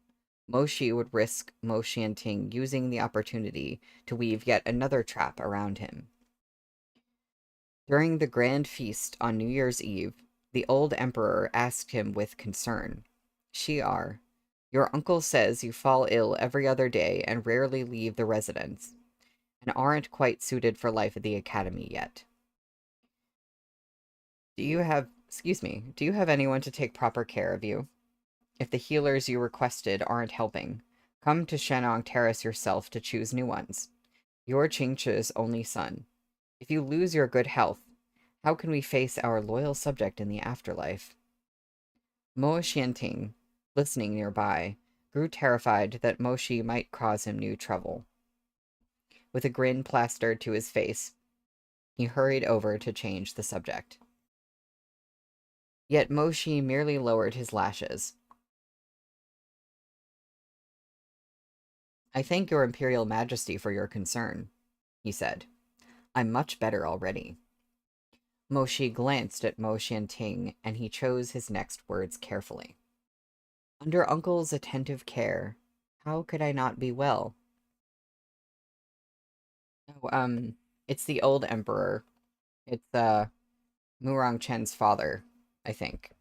Moshi would risk Mo Xianting using the opportunity to weave yet another trap around him. During the grand feast on New Year's Eve, the old Emperor asked him with concern, Shi'ar, your uncle says you fall ill every other day and rarely leave the residence, and aren't quite suited for life at the academy yet. Do you have anyone to take proper care of you? If the healers you requested aren't helping, come to Shenong Terrace yourself to choose new ones. You're Qingche's only son. If you lose your good health, how can we face our loyal subject in the afterlife? Mo Xianting, listening nearby, grew terrified that Moshi might cause him new trouble. With a grin plastered to his face, he hurried over to change the subject. Yet Moshi merely lowered his lashes. I thank your Imperial Majesty for your concern, he said. I'm much better already. Moshi glanced at Mo Xianting, and he chose his next words carefully. Under Uncle's attentive care, how could I not be well? Oh, it's the old Emperor. It's, Murong Chen's father, I think.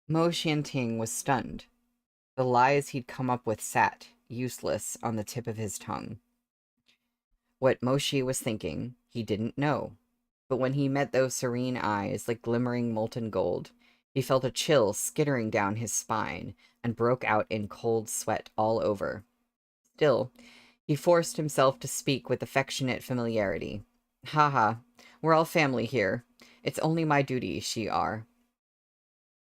Mo Xianting was stunned. The lies he'd come up with sat, useless, on the tip of his tongue. What Moshi was thinking, he didn't know. But when he met those serene eyes like glimmering molten gold, he felt a chill skittering down his spine and broke out in cold sweat all over. Still, he forced himself to speak with affectionate familiarity. Ha, we're all family here. It's only my duty, Shi'ar.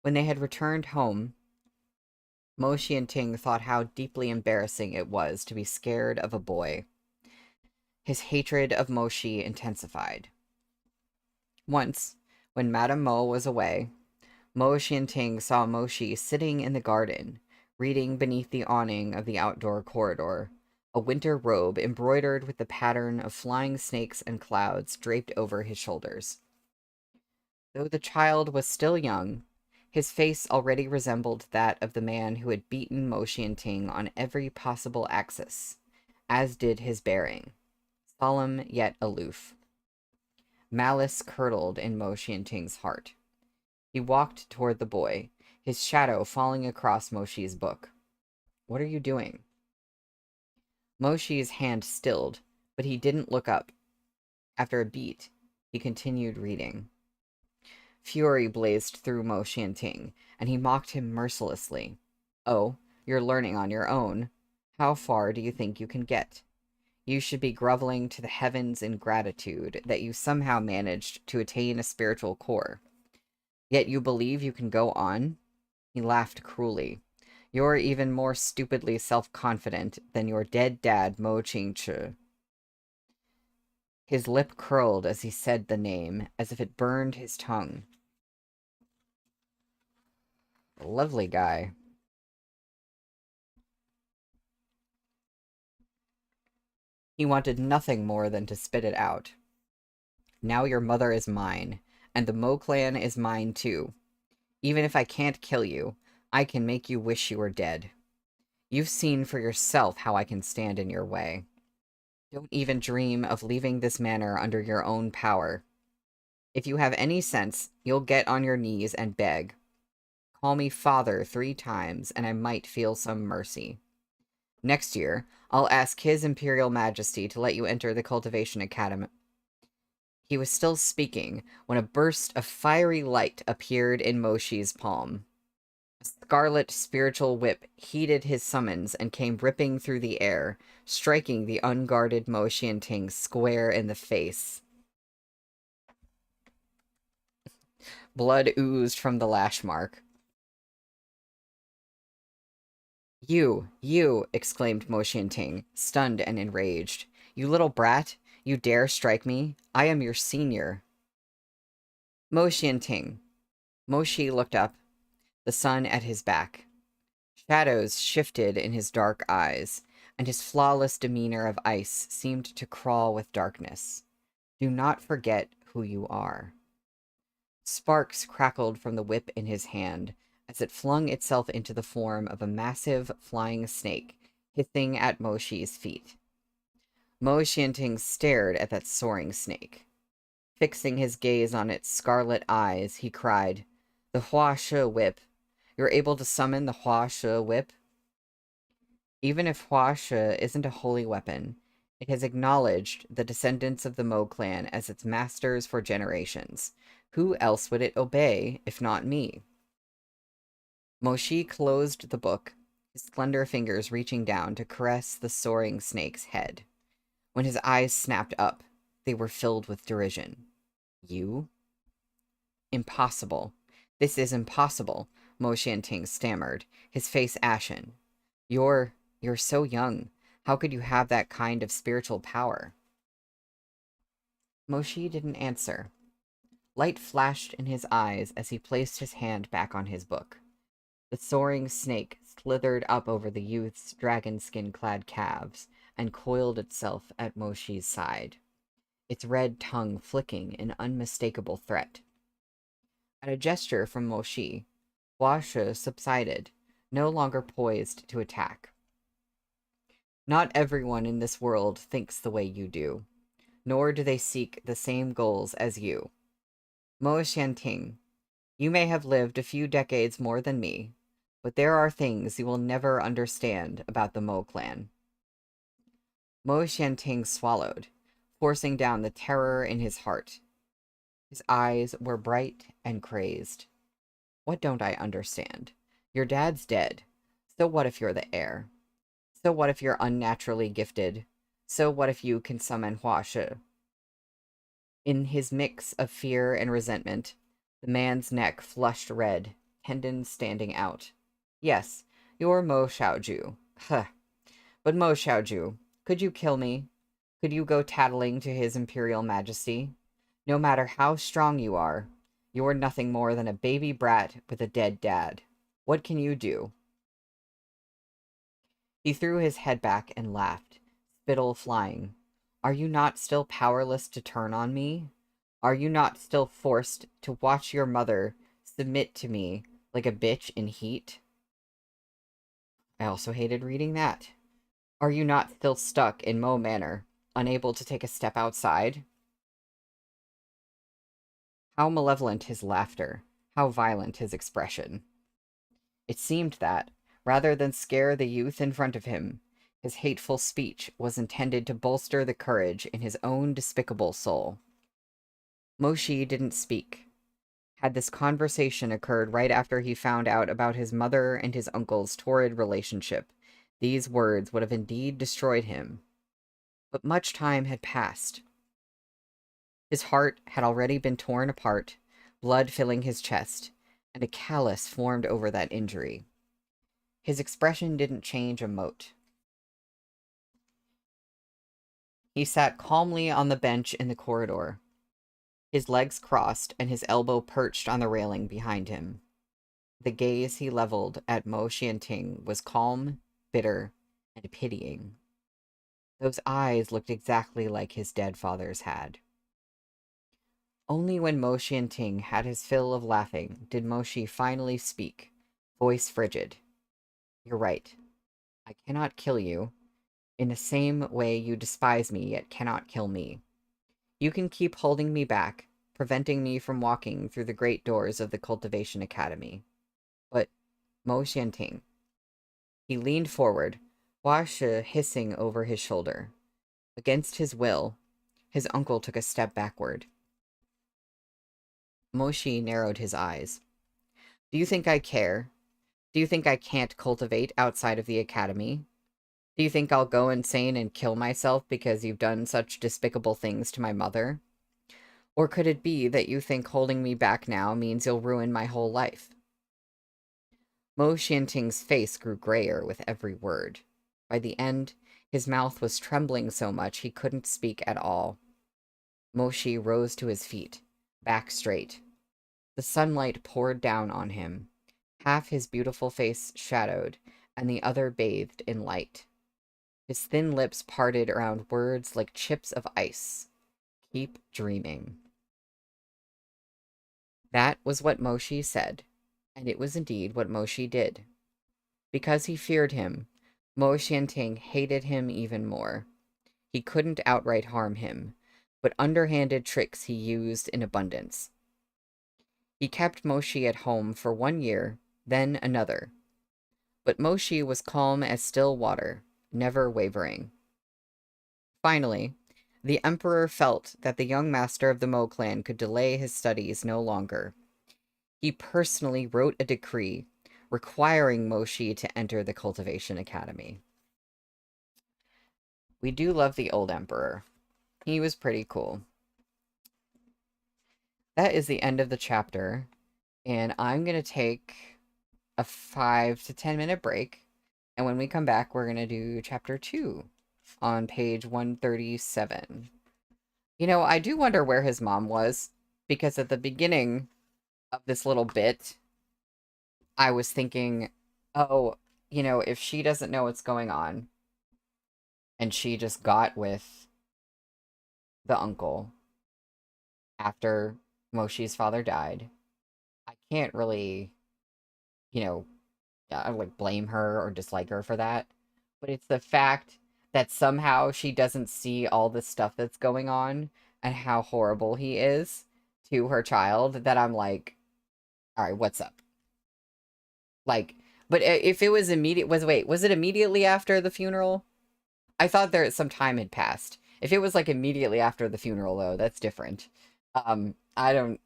When they had returned home, Mo Xianting thought how deeply embarrassing it was to be scared of a boy. His hatred of Moshi intensified. Once, when Madame Mo was away, Mo Xianting saw Moshi sitting in the garden, reading beneath the awning of the outdoor corridor, a winter robe embroidered with the pattern of flying snakes and clouds draped over his shoulders. Though the child was still young, his face already resembled that of the man who had beaten Mo Xianting on every possible axis, as did his bearing, solemn yet aloof. Malice curdled in Mo Xianting's heart. He walked toward the boy, his shadow falling across Moshi's book. What are you doing? Moshi's hand stilled, but he didn't look up. After a beat, he continued reading. Fury blazed through Mo Xianting, and he mocked him mercilessly. Oh, you're learning on your own. How far do you think you can get? You should be groveling to the heavens in gratitude that you somehow managed to attain a spiritual core. Yet you believe you can go on? He laughed cruelly. You're even more stupidly self-confident than your dead dad Mo Ching-che. His lip curled as he said the name, as if it burned his tongue. Lovely guy. He wanted nothing more than to spit it out. Now your mother is mine, and the Mo clan is mine too. Even if I can't kill you, I can make you wish you were dead. You've seen for yourself how I can stand in your way. Don't even dream of leaving this manor under your own power. If you have any sense, you'll get on your knees and beg. Call me father 3 times, and I might feel some mercy. Next year, I'll ask His Imperial Majesty to let you enter the Cultivation Academy. He was still speaking when a burst of fiery light appeared in Moshi's palm. A scarlet spiritual whip heeded his summons and came ripping through the air, striking the unguarded Mo Xianting square in the face. Blood oozed from the lash mark. You, exclaimed Mo Xianting, stunned and enraged. You little brat, you dare strike me? I am your senior. Mo Xianting. Moshi looked up, the sun at his back. Shadows shifted in his dark eyes, and his flawless demeanor of ice seemed to crawl with darkness. Do not forget who you are. Sparks crackled from the whip in his hand as it flung itself into the form of a massive flying snake, hissing at Moshi's feet. Mo Xianting stared at that soaring snake. Fixing his gaze on its scarlet eyes, he cried, "The Hua She whip. You're able to summon the Hua She whip?" Even if Hua She isn't a holy weapon, it has acknowledged the descendants of the Mo clan as its masters for generations. Who else would it obey, if not me? Moshi closed the book, his slender fingers reaching down to caress the soaring snake's head. When his eyes snapped up, they were filled with derision. You? Impossible. This is impossible, Mo Xianting stammered, his face ashen. You're so young. How could you have that kind of spiritual power? Moshi didn't answer. Light flashed in his eyes as he placed his hand back on his book. The soaring snake slithered up over the youth's dragon skin-clad calves and coiled itself at Moshi's side, its red tongue flicking in unmistakable threat. At a gesture from Moshi, Hua She subsided, no longer poised to attack. Not everyone in this world thinks the way you do, nor do they seek the same goals as you. Mo Xianting, you may have lived a few decades more than me, but there are things you will never understand about the Mo clan. Mo Xianting swallowed, forcing down the terror in his heart. His eyes were bright and crazed. What don't I understand? Your dad's dead. So what if you're the heir? So what if you're unnaturally gifted? So what if you can summon Hua She? In his mix of fear and resentment, the man's neck flushed red, tendons standing out. Yes, you're Mo Xiaoju. Huh. But Mo Xiaoju, could you kill me? Could you go tattling to His Imperial Majesty? No matter how strong you are, you're nothing more than a baby brat with a dead dad. What can you do? He threw his head back and laughed, spittle flying. Are you not still powerless to turn on me? Are you not still forced to watch your mother submit to me like a bitch in heat? I also hated reading that. Are you not still stuck in Mo Manor, unable to take a step outside? How malevolent his laughter, how violent his expression. It seemed that, rather than scare the youth in front of him, his hateful speech was intended to bolster the courage in his own despicable soul. Moshi didn't speak. Had this conversation occurred right after he found out about his mother and his uncle's torrid relationship, these words would have indeed destroyed him. But much time had passed. His heart had already been torn apart, blood filling his chest, and a callus formed over that injury. His expression didn't change a mote. He sat calmly on the bench in the corridor, his legs crossed and his elbow perched on the railing behind him. The gaze he leveled at Mo Xianting was calm, bitter, and pitying. Those eyes looked exactly like his dead father's had. Only when Mo Xianting had his fill of laughing did Moshi finally speak, voice frigid. You're right. I cannot kill you. In the same way you despise me yet cannot kill me. You can keep holding me back, preventing me from walking through the great doors of the Cultivation Academy. But Mo Xianting. He leaned forward, Hua Shi hissing over his shoulder. Against his will, his uncle took a step backward. Moshi narrowed his eyes. Do you think I care? Do you think I can't cultivate outside of the academy? Do you think I'll go insane and kill myself because you've done such despicable things to my mother? Or could it be that you think holding me back now means you'll ruin my whole life? Mo Xianting's face grew grayer with every word. By the end, his mouth was trembling so much he couldn't speak at all. Moshi rose to his feet, back straight. The sunlight poured down on him, half his beautiful face shadowed, and the other bathed in light. His thin lips parted around words like chips of ice. Keep dreaming. That was what Moshi said, and it was indeed what Moshi did. Because he feared him, Mo Xianting hated him even more. He couldn't outright harm him, but underhanded tricks he used in abundance. He kept Moshi at home for 1 year, then another. But Moshi was calm as still water, never wavering. Finally, the Emperor felt that the young master of the Mo clan could delay his studies no longer. He personally wrote a decree requiring Moshi to enter the Cultivation Academy. We do love the old Emperor. He was pretty cool. That is the end of the chapter, and I'm going to take a 5 to 10 minute break, and when we come back, we're going to do chapter 2 on page 137. You know, I do wonder where his mom was, because at the beginning of this little bit, I was thinking, oh, you know, if she doesn't know what's going on, and she just got with the uncle after Moshi's father died, I can't really, you know, like blame her or dislike her for that. But it's the fact that somehow she doesn't see all the stuff that's going on and how horrible he is to her child that I'm like, all right, what's up? Like, but if it was immediate, was it immediately after the funeral? I thought there some time had passed. If it was like immediately after the funeral, though, that's different. I don't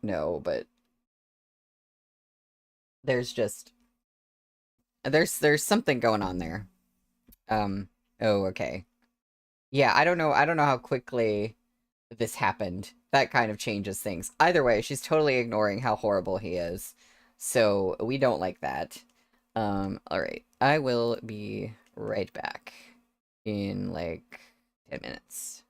know, but there's just there's something going on there. Oh, okay. Yeah, I don't know how quickly this happened. That kind of changes things. Either way, she's totally ignoring how horrible he is. So we don't like that. All right. I will be right back in like 10 minutes.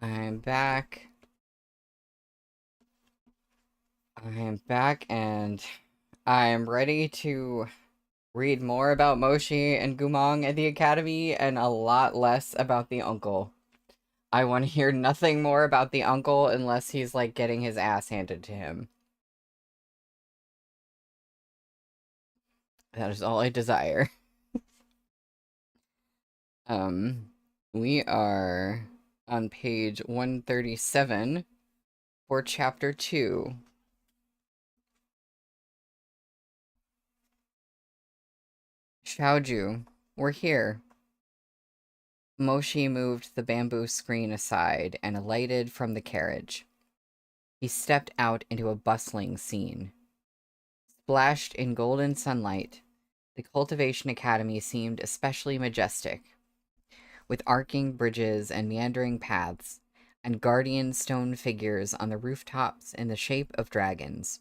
I'm back. I am back, and I am ready to read more about Moshi and Gumong at the Academy and a lot less about the uncle. I want to hear nothing more about the uncle unless he's, like, getting his ass handed to him. That is all I desire. We are on page 137 for chapter 2. Xiaoju, we're here. Moshi moved the bamboo screen aside and alighted from the carriage. He stepped out into a bustling scene. Splashed in golden sunlight, the Cultivation Academy seemed especially majestic, with arcing bridges and meandering paths, and guardian stone figures on the rooftops in the shape of dragons.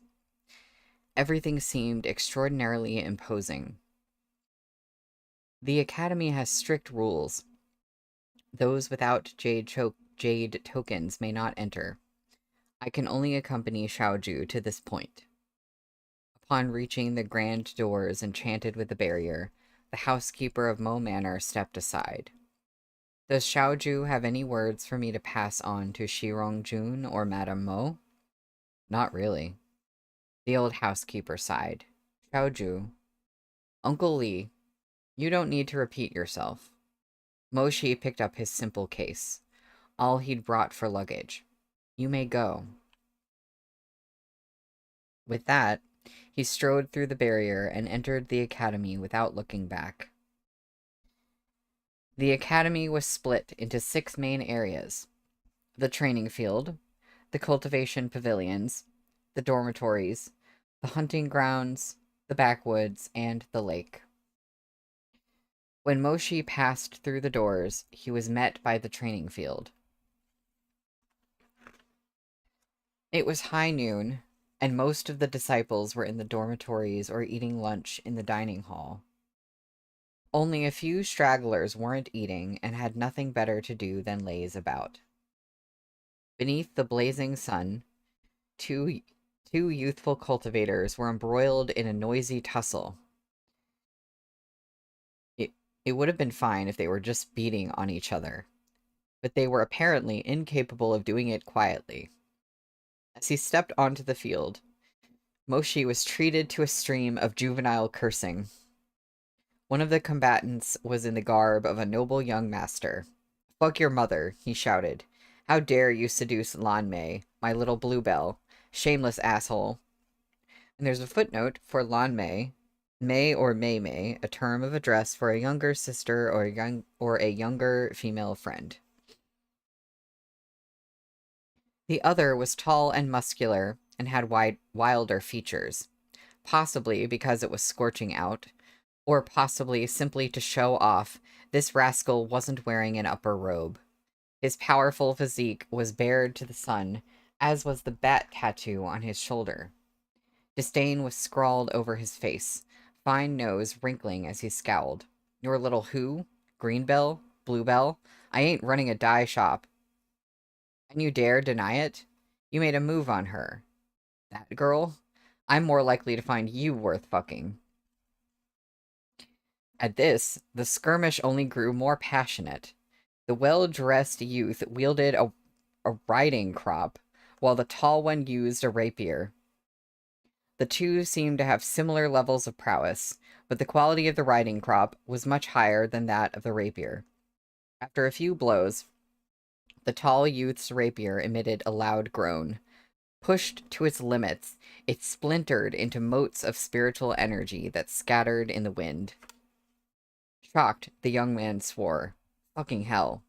Everything seemed extraordinarily imposing. The Academy has strict rules. Those without jade tokens may not enter. I can only accompany Xiaoju to this point. Upon reaching the grand doors enchanted with the barrier, the housekeeper of Mo Manor stepped aside. Does Xiaoju have any words for me to pass on to Shirong Jun or Madame Mo? Not really. The old housekeeper sighed. Xiaoju, Uncle Li, you don't need to repeat yourself. Moshi picked up his simple case, all he'd brought for luggage. You may go. With that, he strode through the barrier and entered the academy without looking back. The academy was split into 6 main areas: the training field, the cultivation pavilions, the dormitories, the hunting grounds, the backwoods, and the lake. When Moshi passed through the doors, he was met by the training field. It was high noon, and most of the disciples were in the dormitories or eating lunch in the dining hall. Only a few stragglers weren't eating and had nothing better to do than laze about. Beneath the blazing sun, two youthful cultivators were embroiled in a noisy tussle. It would have been fine if they were just beating on each other, but they were apparently incapable of doing it quietly. As he stepped onto the field, Moshi was treated to a stream of juvenile cursing. One of the combatants was in the garb of a noble young master. Fuck your mother, he shouted. How dare you seduce Danmei, my little bluebell. Shameless asshole. And there's a footnote for Danmei, Mei or Mei, a term of address for a younger sister or a younger female friend. The other was tall and muscular and had wilder features, possibly because it was scorching out, or possibly simply to show off. This rascal wasn't wearing an upper robe. His powerful physique was bared to the sun, as was the bat tattoo on his shoulder. Disdain was scrawled over his face, fine nose wrinkling as he scowled. Your little who? Greenbell? Bluebell? I ain't running a dye shop. And you dare deny it? You made a move on her. That girl? I'm more likely to find you worth fucking. At this, the skirmish only grew more passionate. The well-dressed youth wielded a riding crop, while the tall one used a rapier. The two seemed to have similar levels of prowess, but the quality of the riding crop was much higher than that of the rapier. After a few blows, the tall youth's rapier emitted a loud groan. Pushed to its limits, it splintered into motes of spiritual energy that scattered in the wind. Shocked, the young man swore. Fucking hell.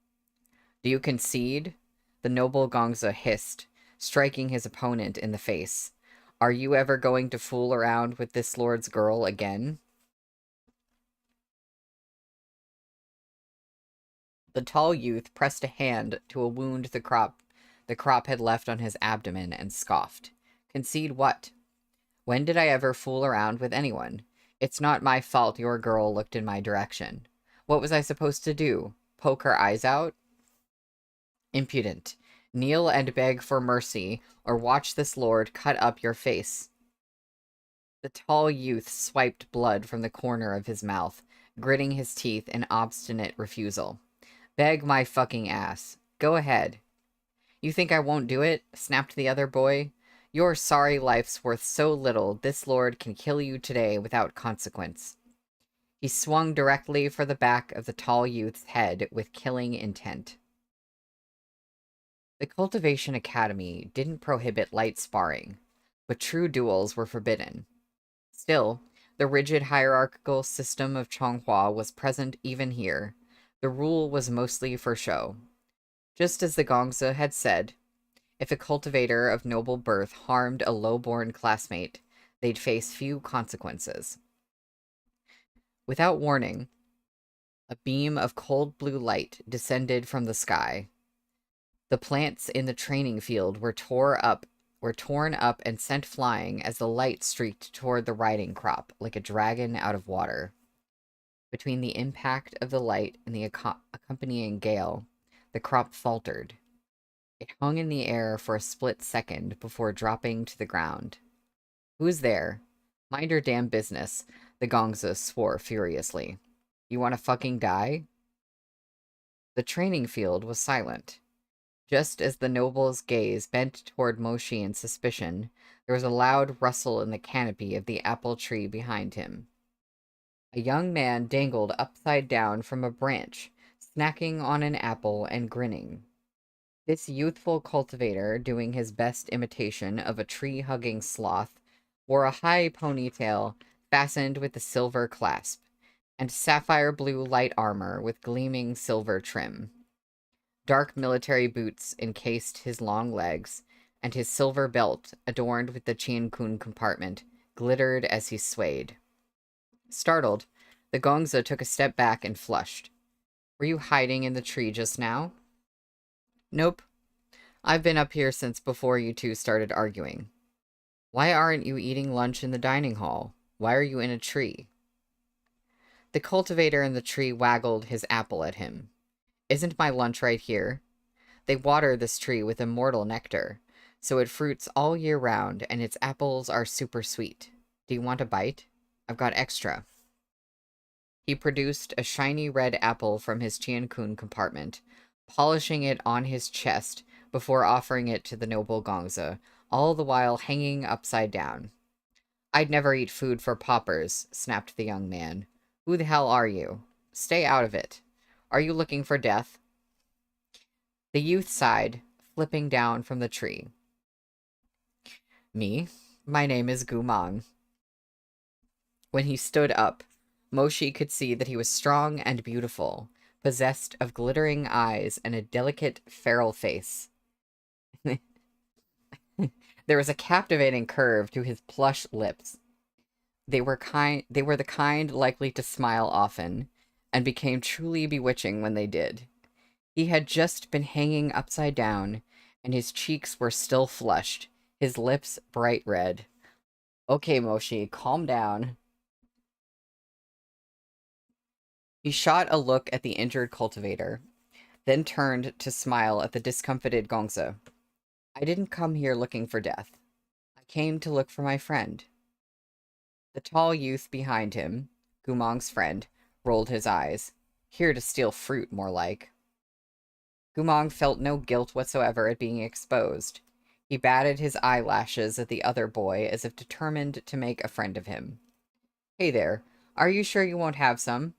Do you concede? The noble Gongza hissed, striking his opponent in the face. Are you ever going to fool around with this lord's girl again? The tall youth pressed a hand to a wound the crop had left on his abdomen and scoffed. Concede what? When did I ever fool around with anyone? It's not my fault your girl looked in my direction. What was I supposed to do? Poke her eyes out? Impudent. Kneel and beg for mercy, or watch this lord cut up your face. The tall youth swiped blood from the corner of his mouth, gritting his teeth in obstinate refusal. Beg my fucking ass. Go ahead. You think I won't do it? Snapped the other boy. Your sorry life's worth so little, this lord can kill you today without consequence. He swung directly for the back of the tall youth's head with killing intent. The Cultivation Academy didn't prohibit light sparring, but true duels were forbidden. Still, the rigid hierarchical system of Chonghua was present even here. The rule was mostly for show. Just as the Gongza had said, if a cultivator of noble birth harmed a low-born classmate, they'd face few consequences. Without warning, a beam of cold blue light descended from the sky. The plants in the training field were torn up and sent flying as the light streaked toward the riding crop like a dragon out of water. Between the impact of the light and the accompanying gale, the crop faltered. It hung in the air for a split second before dropping to the ground. Who's there? Mind your damn business, the Gongza swore furiously. You want to fucking die? The training field was silent. Just as the noble's gaze bent toward Moshi in suspicion, there was a loud rustle in the canopy of the apple tree behind him. A young man dangled upside down from a branch, snacking on an apple and grinning. This youthful cultivator, doing his best imitation of a tree-hugging sloth, wore a high ponytail fastened with a silver clasp, and sapphire blue light armor with gleaming silver trim. Dark military boots encased his long legs, and his silver belt, adorned with the Chien-kun compartment, glittered as he swayed. Startled, the Gongza took a step back and flushed. Were you hiding in the tree just now? Nope. I've been up here since before you two started arguing. Why aren't you eating lunch in the dining hall? Why are you in a tree? The cultivator in the tree waggled his apple at him. Isn't my lunch right here? They water this tree with immortal nectar, so it fruits all year round, and its apples are super sweet. Do you want a bite? I've got extra. He produced a shiny red apple from his Chien-kun compartment, polishing it on his chest before offering it to the noble Gongza, all the while hanging upside down. I'd never eat food for paupers, snapped the young man. Who the hell are you? Stay out of it. Are you looking for death? The youth sighed, flipping down from the tree. Me? My name is Gumang. When he stood up, Moshi could see that he was strong and beautiful, possessed of glittering eyes and a delicate, feral face. There was a captivating curve to his plush lips. They were the kind likely to smile often, and became truly bewitching when they did. He had just been hanging upside down, and his cheeks were still flushed, his lips bright red. Okay, Moshi, calm down. He shot a look at the injured cultivator, then turned to smile at the discomfited Gongza. I didn't come here looking for death. I came to look for my friend. The tall youth behind him, Gumong's friend, rolled his eyes. Here to steal fruit, more like. Gumong felt no guilt whatsoever at being exposed. He batted his eyelashes at the other boy as if determined to make a friend of him. Hey there, are you sure you won't have some?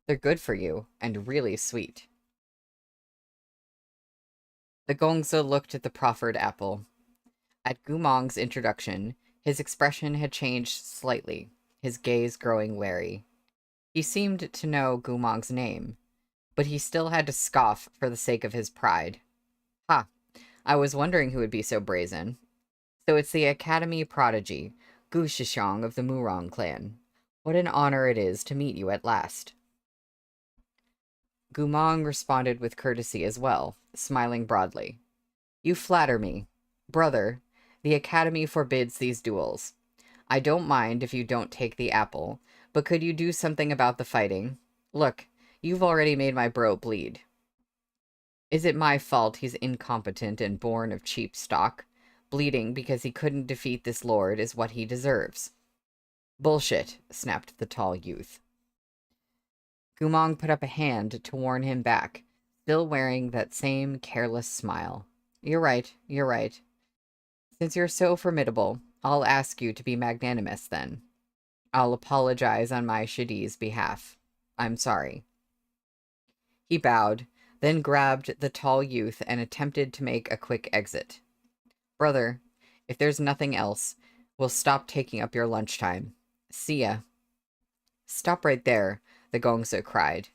They're good for you, and really sweet. The Gongza looked at the proffered apple. At Gumong's introduction, his expression had changed slightly, his gaze growing wary. He seemed to know Gumong's name, but he still had to scoff for the sake of his pride. Ha! I was wondering who would be so brazen. So it's the Academy prodigy, Gu Shishong of the Murong clan. What an honor it is to meet you at last. Gumong responded with courtesy as well, smiling broadly. You flatter me. Brother, the Academy forbids these duels. I don't mind if you don't take the apple, but could you do something about the fighting? Look, you've already made my bro bleed. Is it my fault he's incompetent and born of cheap stock? Bleeding because he couldn't defeat this lord is what he deserves. Bullshit, snapped the tall youth. Gumong put up a hand to warn him back, still wearing that same careless smile. You're right, you're right. Since you're so formidable, I'll ask you to be magnanimous then. I'll apologize on my Shadi's behalf. I'm sorry. He bowed, then grabbed the tall youth and attempted to make a quick exit. Brother, if there's nothing else, we'll stop taking up your lunchtime. See ya. Stop right there, the Gongsa cried.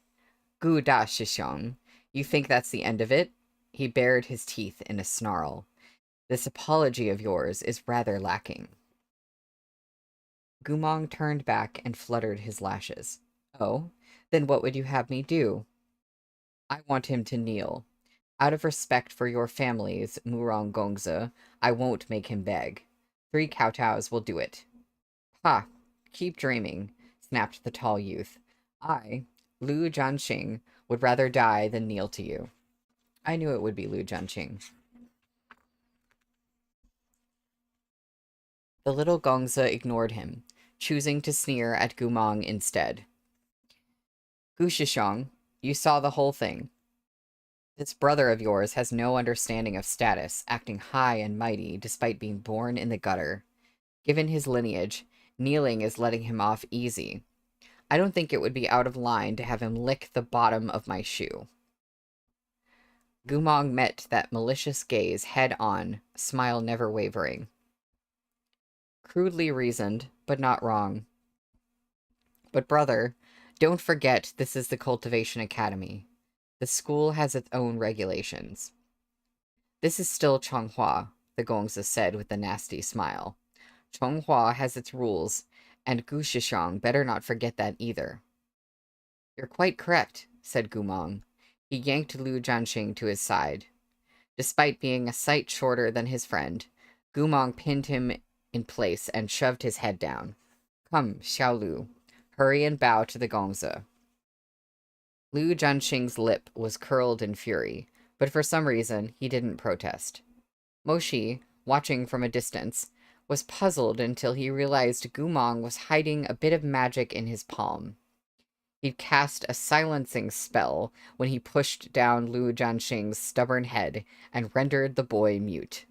Gu da shishong. You think that's the end of it? He bared his teeth in a snarl. This apology of yours is rather lacking. Gumong turned back and fluttered his lashes. Oh, then what would you have me do? I want him to kneel. Out of respect for your families, Murong Gongza, I won't make him beg. 3 kowtows will do it. Ha! Keep dreaming, snapped the tall youth. I, Lu Jianxing, would rather die than kneel to you. I knew it would be Lu Jianxing. The little Gongza ignored him, choosing to sneer at Gumong instead. Gu Shishong, you saw the whole thing. This brother of yours has no understanding of status, acting high and mighty despite being born in the gutter. Given his lineage, kneeling is letting him off easy. I don't think it would be out of line to have him lick the bottom of my shoe. Gumong met that malicious gaze head on, smile never wavering. Crudely reasoned, but not wrong. But brother, don't forget this is the Cultivation Academy. The school has its own regulations. This is still Chonghua, the Gongza said with a nasty smile. Chonghua has its rules, and Gu Shishong better not forget that either. You're quite correct, said Gumong. He yanked Lu Jianxing to his side. Despite being a sight shorter than his friend, Gumong pinned him in place and shoved his head down. Come, Xiaolu, hurry and bow to the Gongza. Lu Jianxing's lip was curled in fury, but for some reason he didn't protest. Moshi, watching from a distance, was puzzled until he realized Gumong was hiding a bit of magic in his palm. He'd cast a silencing spell when he pushed down Lu Jianxing's stubborn head and rendered the boy mute.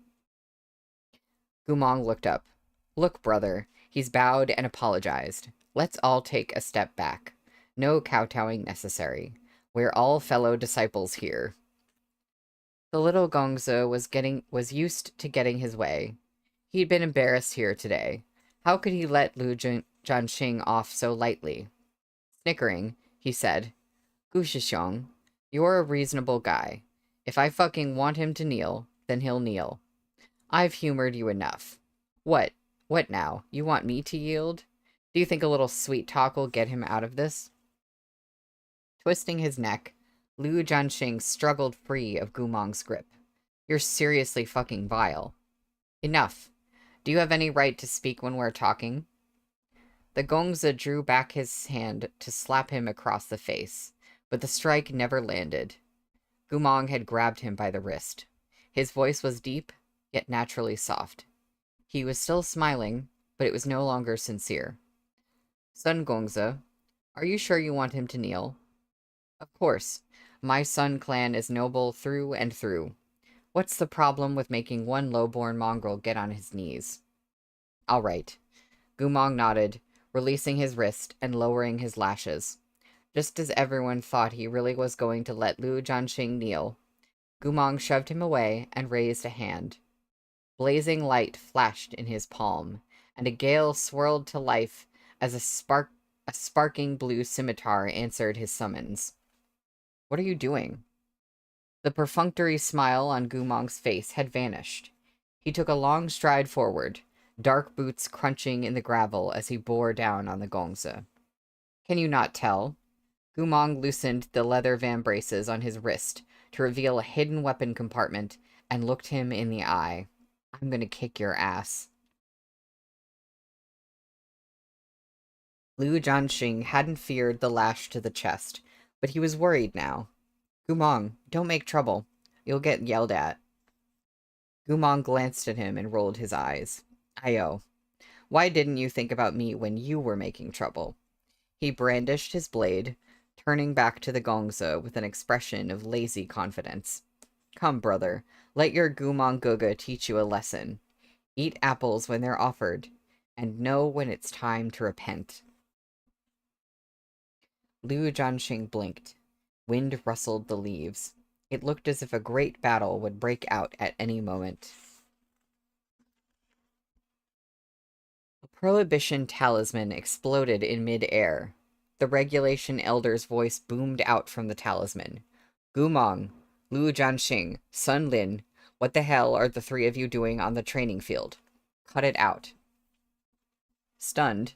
Gumong looked up. Look, brother, he's bowed and apologized. Let's all take a step back. No kowtowing necessary. We're all fellow disciples here. The little Gongza was used to getting his way. He'd been embarrassed here today. How could he let Lu Jianxing off so lightly? Snickering, he said, Gu Shishong, you're a reasonable guy. If I fucking want him to kneel, then he'll kneel. I've humored you enough. What? What now? You want me to yield? Do you think a little sweet talk will get him out of this? Twisting his neck, Lu Jianxing struggled free of Gumong's grip. You're seriously fucking vile. Enough. Do you have any right to speak when we're talking? The Gongza drew back his hand to slap him across the face, but the strike never landed. Gumong had grabbed him by the wrist. His voice was deep, yet naturally soft. He was still smiling, but it was no longer sincere. Son Gongza, are you sure you want him to kneel? Of course. My Sun clan is noble through and through. What's the problem with making one low-born mongrel get on his knees? All right. Gumong nodded, releasing his wrist and lowering his lashes. Just as everyone thought he really was going to let Lu Jianxing kneel, Gumong shoved him away and raised a hand. Blazing light flashed in his palm, and a gale swirled to life as a sparking blue scimitar answered his summons. What are you doing? The perfunctory smile on Gumong's face had vanished. He took a long stride forward, dark boots crunching in the gravel as he bore down on the Gongza. Can you not tell? Gumong loosened the leather vambraces on his wrist to reveal a hidden weapon compartment and looked him in the eye. I'm gonna kick your ass. Lu Jianxing hadn't feared the lash to the chest, but he was worried now. Gumong, don't make trouble. You'll get yelled at. Gumong glanced at him and rolled his eyes. Ayo, why didn't you think about me when you were making trouble? He brandished his blade, turning back to the Gongza with an expression of lazy confidence. Come, brother, let your Gumong Guga teach you a lesson. Eat apples when they're offered, and know when it's time to repent. Liu Jianxing blinked. Wind rustled the leaves. It looked as if a great battle would break out at any moment. A prohibition talisman exploded in mid-air. The regulation elder's voice boomed out from the talisman. Gumong, Liu Jianxing, Sun Lin, what the hell are the three of you doing on the training field? Cut it out. Stunned,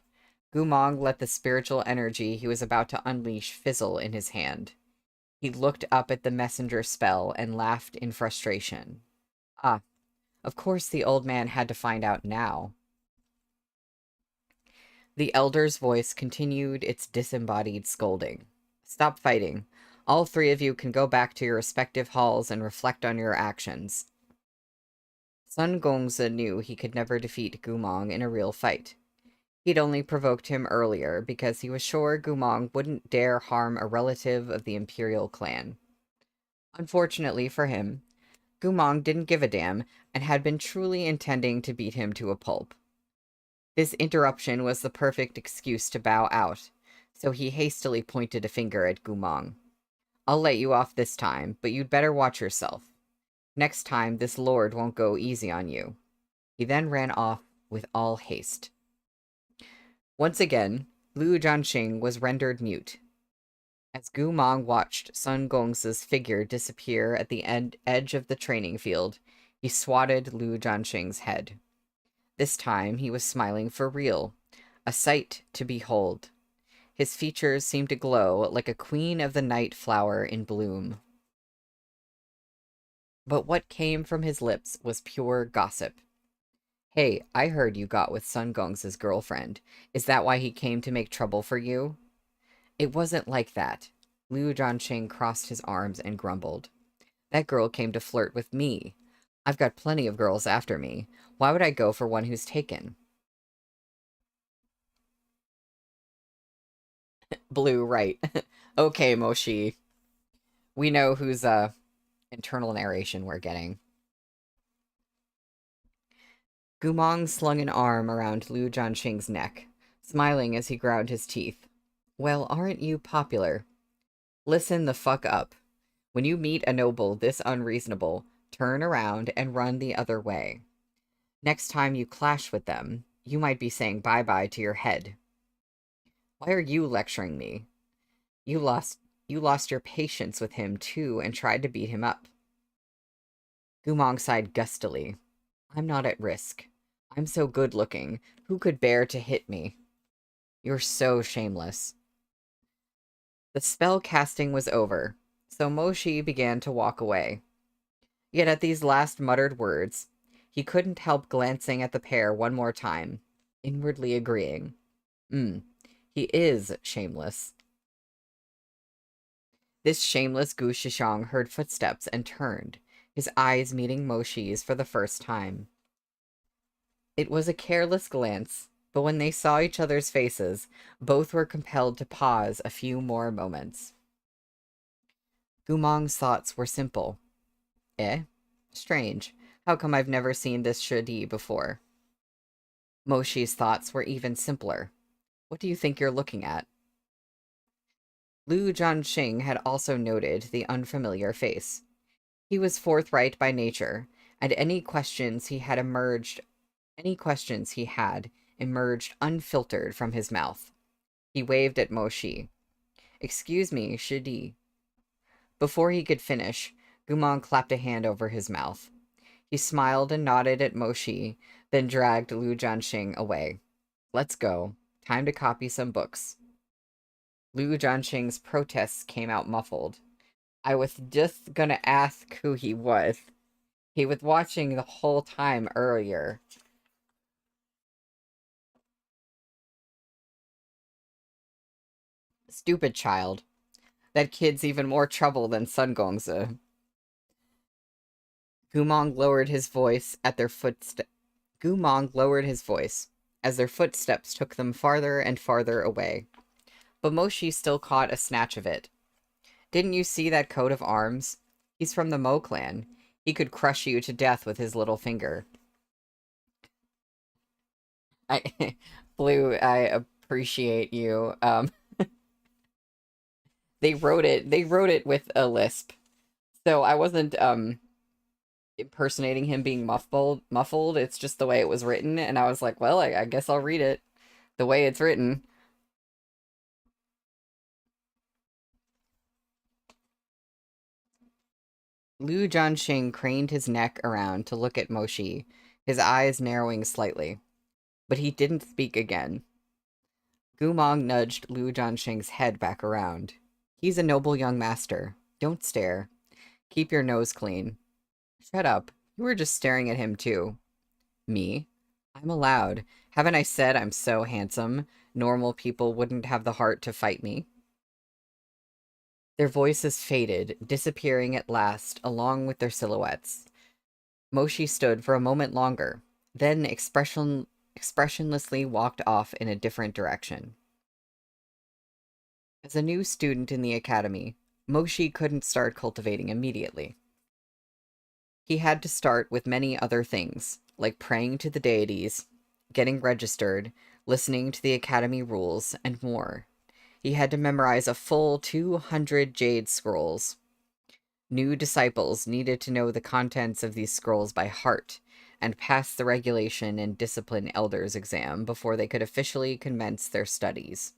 Gumong let the spiritual energy he was about to unleash fizzle in his hand. He looked up at the messenger spell and laughed in frustration. Ah, of course the old man had to find out now. The elder's voice continued its disembodied scolding. Stop fighting. All three of you can go back to your respective halls and reflect on your actions. Sun Gongzi knew he could never defeat Gumong in a real fight. He'd only provoked him earlier because he was sure Gumong wouldn't dare harm a relative of the Imperial clan. Unfortunately for him, Gumong didn't give a damn and had been truly intending to beat him to a pulp. This interruption was the perfect excuse to bow out, so he hastily pointed a finger at Gumong. I'll let you off this time, but you'd better watch yourself. Next time, this lord won't go easy on you. He then ran off with all haste. Once again, Liu Jianxing was rendered mute. As Gumong watched Sun Gongzi's figure disappear at the edge of the training field, he swatted Liu Jianxing's head. This time he was smiling for real, a sight to behold. His features seemed to glow like a queen of the night flower in bloom. But what came from his lips was pure gossip. Hey, I heard you got with Sun Gongzi's girlfriend. Is that why he came to make trouble for you? It wasn't like that. Liu Jianxing crossed his arms and grumbled. That girl came to flirt with me. I've got plenty of girls after me. Why would I go for one who's taken? Blue, right. Okay, Moshi. We know whose internal narration we're getting. Gumong slung an arm around Liu Jianxing's neck, smiling as he ground his teeth. Well, aren't you popular? Listen the fuck up. When you meet a noble this unreasonable, turn around and run the other way. Next time you clash with them, you might be saying bye-bye to your head. Why are you lecturing me? You lost your patience with him, too, and tried to beat him up. Gumong sighed gustily. I'm not at risk. I'm so good-looking. Who could bear to hit me? You're so shameless. The spell casting was over, so Moshi began to walk away. Yet at these last muttered words, he couldn't help glancing at the pair one more time, inwardly agreeing. He is shameless. This shameless Gu Shishang heard footsteps and turned, his eyes meeting Moshi's for the first time. It was a careless glance, but when they saw each other's faces, both were compelled to pause a few more moments. Gumong's thoughts were simple. Eh? Strange. How come I've never seen this Shidi before? Moshi's thoughts were even simpler. What do you think you're looking at? Liu Jianxing had also noted the unfamiliar face. He was forthright by nature, and any questions he had emerged unfiltered from his mouth. He waved at Moshi. Excuse me, Shidi. Before he could finish, Gumong clapped a hand over his mouth. He smiled and nodded at Moshi, then dragged Liu Jianxing away. Let's go. Time to copy some books. Liu Jianxing's protests came out muffled. I was just gonna ask who he was. He was watching the whole time earlier. Stupid child. That kid's even more trouble than Sun Gongzi. Gumong lowered his voice at their footsteps. Gumong lowered his voice as their footsteps took them farther and farther away. But Moshi still caught a snatch of it. Didn't you see that coat of arms? He's from the Mo clan. He could crush you to death with his little finger. Blue, I appreciate you. They wrote it with a lisp. So I wasn't impersonating him being muffled. It's just the way it was written, and I was like, well, I guess I'll read it the way it's written. Liu Jianxing craned his neck around to look at Moshi, his eyes narrowing slightly. But he didn't speak again. Gumong nudged Liu Jianxing's head back around. He's a noble young master. Don't stare. Keep your nose clean. Shut up. You were just staring at him, too. Me? I'm allowed. Haven't I said I'm so handsome? Normal people wouldn't have the heart to fight me. Their voices faded, disappearing at last, along with their silhouettes. Moshi stood for a moment longer, then expressionlessly walked off in a different direction. As a new student in the academy, Moshi couldn't start cultivating immediately. He had to start with many other things, like praying to the deities, getting registered, listening to the academy rules, and more. He had to memorize a full 200 jade scrolls. New disciples needed to know the contents of these scrolls by heart and pass the regulation and discipline elders exam before they could officially commence their studies.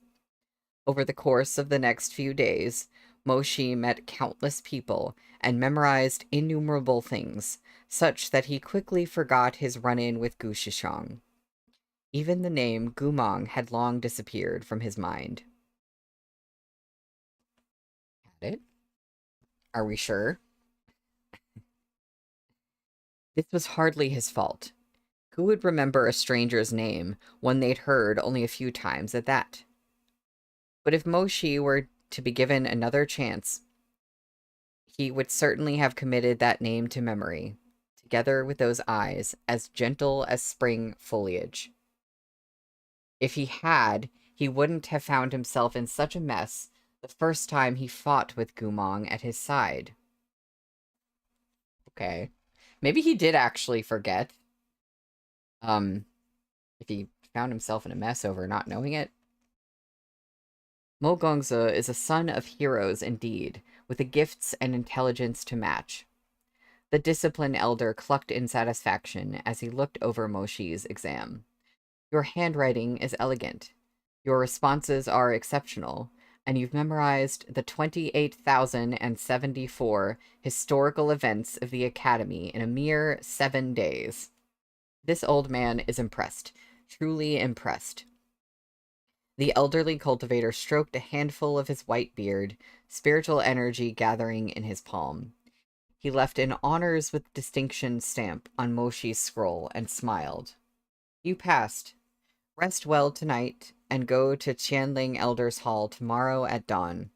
Over the course of the next few days, Moshi met countless people and memorized innumerable things, such that he quickly forgot his run-in with Gu Shishong. Even the name Gumong had long disappeared from his mind. Had it? Are we sure? This was hardly his fault. Who would remember a stranger's name, one they'd heard only a few times at that? But if Moshi were to be given another chance, he would certainly have committed that name to memory, together with those eyes, as gentle as spring foliage. If he had, he wouldn't have found himself in such a mess the first time he fought with Gumong at his side. Okay. Maybe he did actually forget. If he found himself in a mess over not knowing it. Mo Gongze is a son of heroes indeed, with the gifts and intelligence to match. The disciplined elder clucked in satisfaction as he looked over Moshi's exam. Your handwriting is elegant. Your responses are exceptional, and you've memorized the 28,074 historical events of the Academy in a mere 7 days. This old man is impressed, truly impressed. The elderly cultivator stroked a handful of his white beard, spiritual energy gathering in his palm. He left an honors with distinction stamp on Moshi's scroll and smiled. You passed. Rest well tonight and go to Qianling Elders Hall tomorrow at dawn.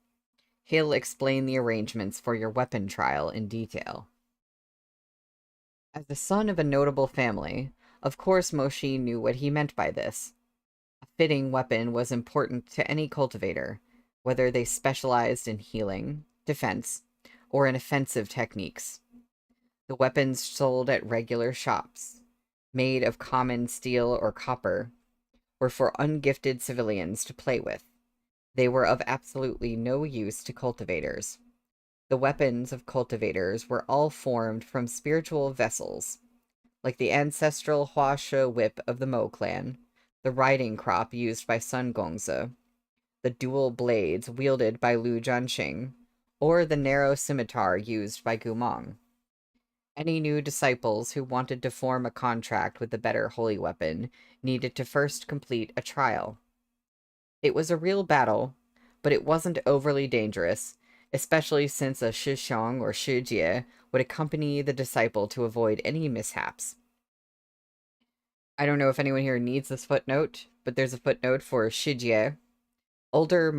He'll explain the arrangements for your weapon trial in detail. As the son of a notable family, of course Moshi knew what he meant by this. A fitting weapon was important to any cultivator, whether they specialized in healing, defense, or in offensive techniques. The weapons sold at regular shops, made of common steel or copper, were for ungifted civilians to play with. They were of absolutely no use to cultivators. The weapons of cultivators were all formed from spiritual vessels, like the ancestral Huashe whip of the Mo clan, the riding crop used by Sun Gongze, the dual blades wielded by Liu Jianxing, or the narrow scimitar used by Gumong. Any new disciples who wanted to form a contract with the better holy weapon needed to first complete a trial. It was a real battle, but it wasn't overly dangerous, especially since a Shishong or Shijie would accompany the disciple to avoid any mishaps. I don't know if anyone here needs this footnote, but there's a footnote for Shijie, older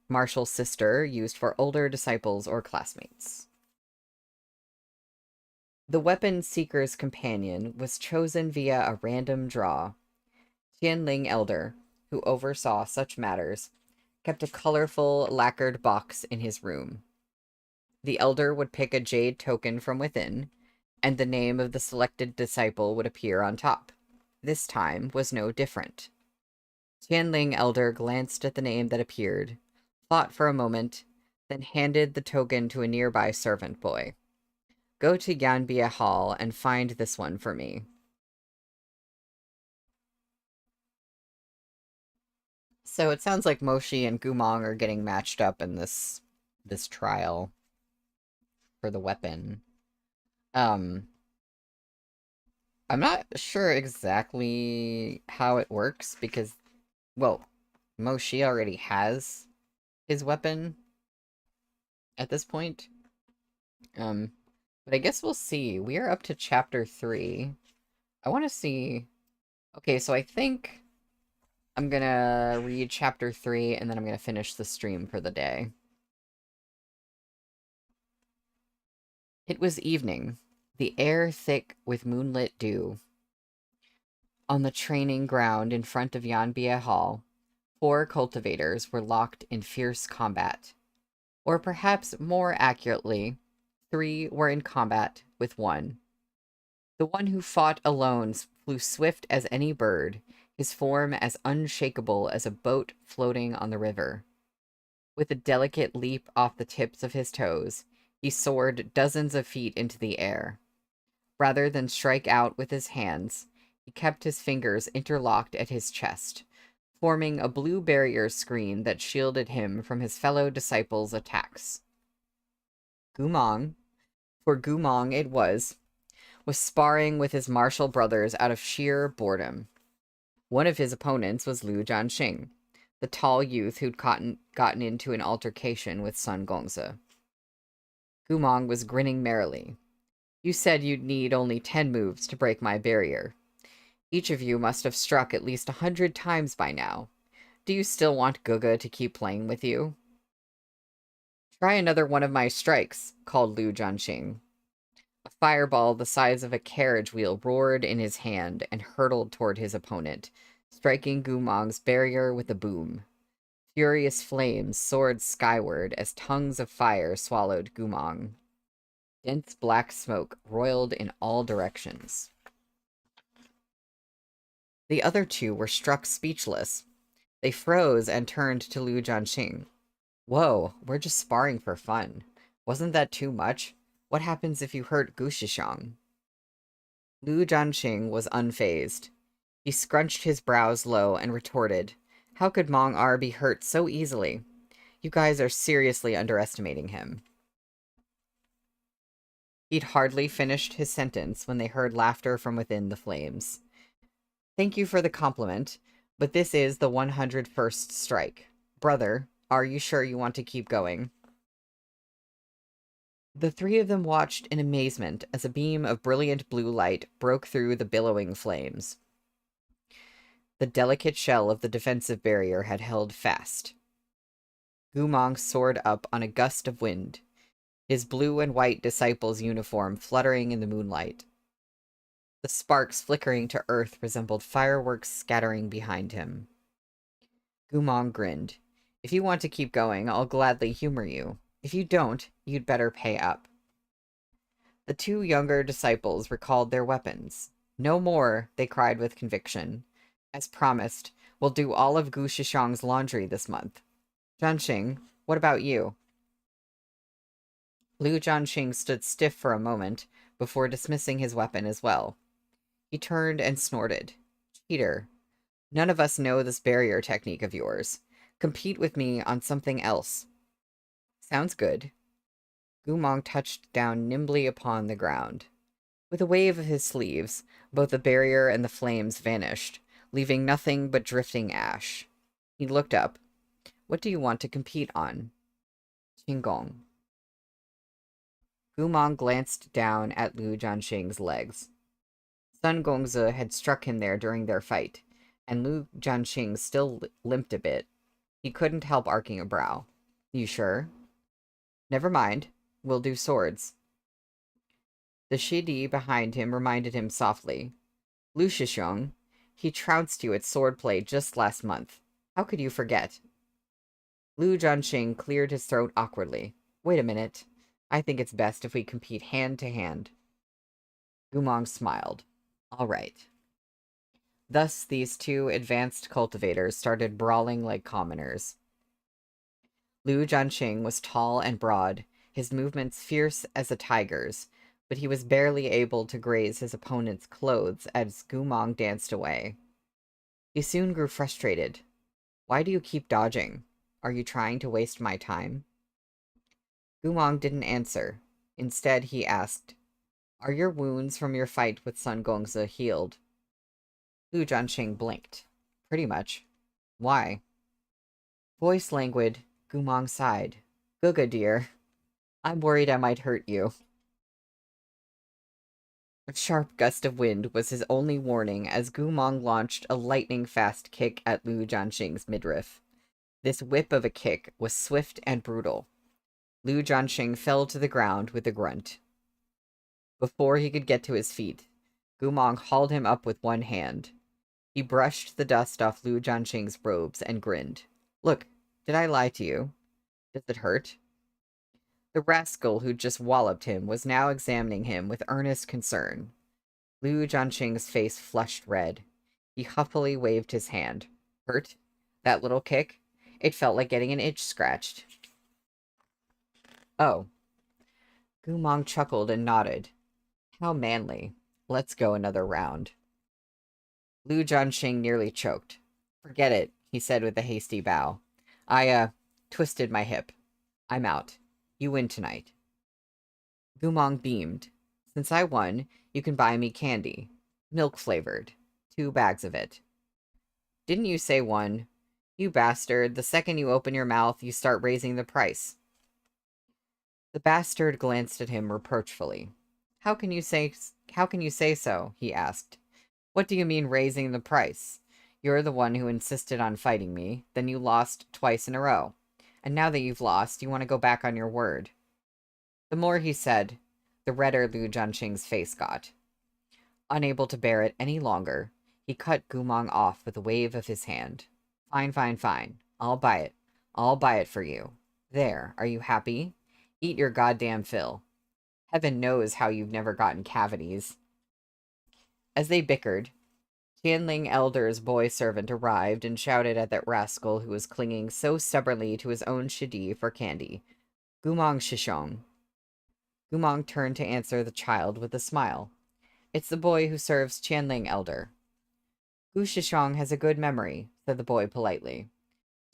martial sister used for older disciples or classmates. The weapon seeker's companion was chosen via a random draw. Tianling Elder, who oversaw such matters, kept a colorful lacquered box in his room. The elder would pick a jade token from within, and the name of the selected disciple would appear on top. This time was no different. Tianling Elder glanced at the name that appeared, thought for a moment, then handed the token to a nearby servant boy. Go to Yanbia Hall and find this one for me. So it sounds like Moshi and Gumong are getting matched up in this trial for the weapon. Um, I'm not sure exactly how it works because, well, Moshi already has his weapon at this point. Um, but I guess we'll see. We are up to chapter 3. I want to see... Okay, so I think I'm gonna read chapter 3 and then I'm gonna finish the stream for the day. It was evening, the air thick with moonlit dew. On the training ground in front of Yanbia Hall, 4 cultivators were locked in fierce combat. Or perhaps more accurately, 3 were in combat with 1. The one who fought alone flew swift as any bird, his form as unshakable as a boat floating on the river. With a delicate leap off the tips of his toes, he soared dozens of feet into the air. Rather than strike out with his hands, he kept his fingers interlocked at his chest, forming a blue barrier screen that shielded him from his fellow disciples' attacks. Gumong, for Gumong it was sparring with his martial brothers out of sheer boredom. One of his opponents was Liu Jianxing, the tall youth who'd gotten into an altercation with Sun Gongzi. Gumong was grinning merrily. You said you'd need only 10 moves to break my barrier. Each of you must have struck at least 100 times by now. Do you still want Guga to keep playing with you? Try another one of my strikes, called Liu Jianxing. A fireball the size of a carriage wheel roared in his hand and hurtled toward his opponent, striking Gumong's barrier with a boom. Furious flames soared skyward as tongues of fire swallowed Gumong. Dense black smoke roiled in all directions. The other 2 were struck speechless. They froze and turned to Liu Jianxing. Whoa, we're just sparring for fun. Wasn't that too much? What happens if you hurt Gu Shishang? Liu Jianxing was unfazed. He scrunched his brows low and retorted, how could Mong Er be hurt so easily? You guys are seriously underestimating him. He'd hardly finished his sentence when they heard laughter from within the flames. Thank you for the compliment, but this is the 101st strike. Brother, are you sure you want to keep going? The 3 of them watched in amazement as a beam of brilliant blue light broke through the billowing flames. The delicate shell of the defensive barrier had held fast. Gumong soared up on a gust of wind, his blue and white disciple's uniform fluttering in the moonlight. The sparks flickering to earth resembled fireworks scattering behind him. Gumong grinned. If you want to keep going, I'll gladly humor you. If you don't, you'd better pay up. The 2 younger disciples recalled their weapons. No more, they cried with conviction. As promised, we'll do all of Gu Shishang's laundry this month. Jianxing, what about you? Liu Jianxing stood stiff for a moment before dismissing his weapon as well. He turned and snorted. Cheater. None of us know this barrier technique of yours. Compete with me on something else. Sounds good. Gumong touched down nimbly upon the ground. With a wave of his sleeves, both the barrier and the flames vanished, leaving nothing but drifting ash. He looked up. What do you want to compete on? Qinggong. Gumong glanced down at Liu Jianxing's legs. Sun Gongzi had struck him there during their fight, and Liu Jianxing still limped a bit. He couldn't help arcing a brow. You sure? Never mind. We'll do swords. The Shidi behind him reminded him softly. Lu Shishong, he trounced you at swordplay just last month. How could you forget? Lu Jianxing cleared his throat awkwardly. Wait a minute. I think it's best if we compete hand to hand. Gumong smiled. All right. Thus, these two advanced cultivators started brawling like commoners. Lu Jianxing was tall and broad, his movements fierce as a tiger's, but he was barely able to graze his opponent's clothes as Gumong danced away. He soon grew frustrated. Why do you keep dodging? Are you trying to waste my time? Gumong didn't answer. Instead, he asked, Are your wounds from your fight with Sun Gongzi healed? Lu Jianxing blinked. Pretty much. Why? Voice languid, Gumong sighed. Guga, dear. I'm worried I might hurt you. A sharp gust of wind was his only warning as Gumong launched a lightning-fast kick at Lu Jianxing's midriff. This whip of a kick was swift and brutal. Lu Jianxing fell to the ground with a grunt. Before he could get to his feet, Gumong hauled him up with one hand. He brushed the dust off Lu Jianxing's robes and grinned. Look, did I lie to you? Does it hurt? The rascal who'd just walloped him was now examining him with earnest concern. Lu Jianxing's face flushed red. He huffily waved his hand. Hurt? That little kick? It felt like getting an itch scratched. Oh. Gumong chuckled and nodded. How manly. Let's go another round. Lu Jianxing nearly choked. Forget it, he said with a hasty bow. I, twisted my hip. I'm out. You win tonight. Gumong beamed. Since I won, you can buy me candy. Milk-flavored. 2 bags of it. Didn't you say one? You bastard, the second you open your mouth, you start raising the price. The bastard glanced at him reproachfully. How can you say so? He asked. What do you mean raising the price? You're the one who insisted on fighting me, then you lost twice in a row. And now that you've lost, you want to go back on your word. The more he said, the redder Lu Jianxing's face got. Unable to bear it any longer, he cut Gumong off with a wave of his hand. Fine, fine, fine. I'll buy it. I'll buy it for you. There, are you happy? Eat your goddamn fill. Heaven knows how you've never gotten cavities. As they bickered, Tianling Elder's boy servant arrived and shouted at that rascal who was clinging so stubbornly to his own shidi for candy. Gumong Shishong. Gumong turned to answer the child with a smile. It's the boy who serves Tianling Elder. Gu Shishong has a good memory, said the boy politely.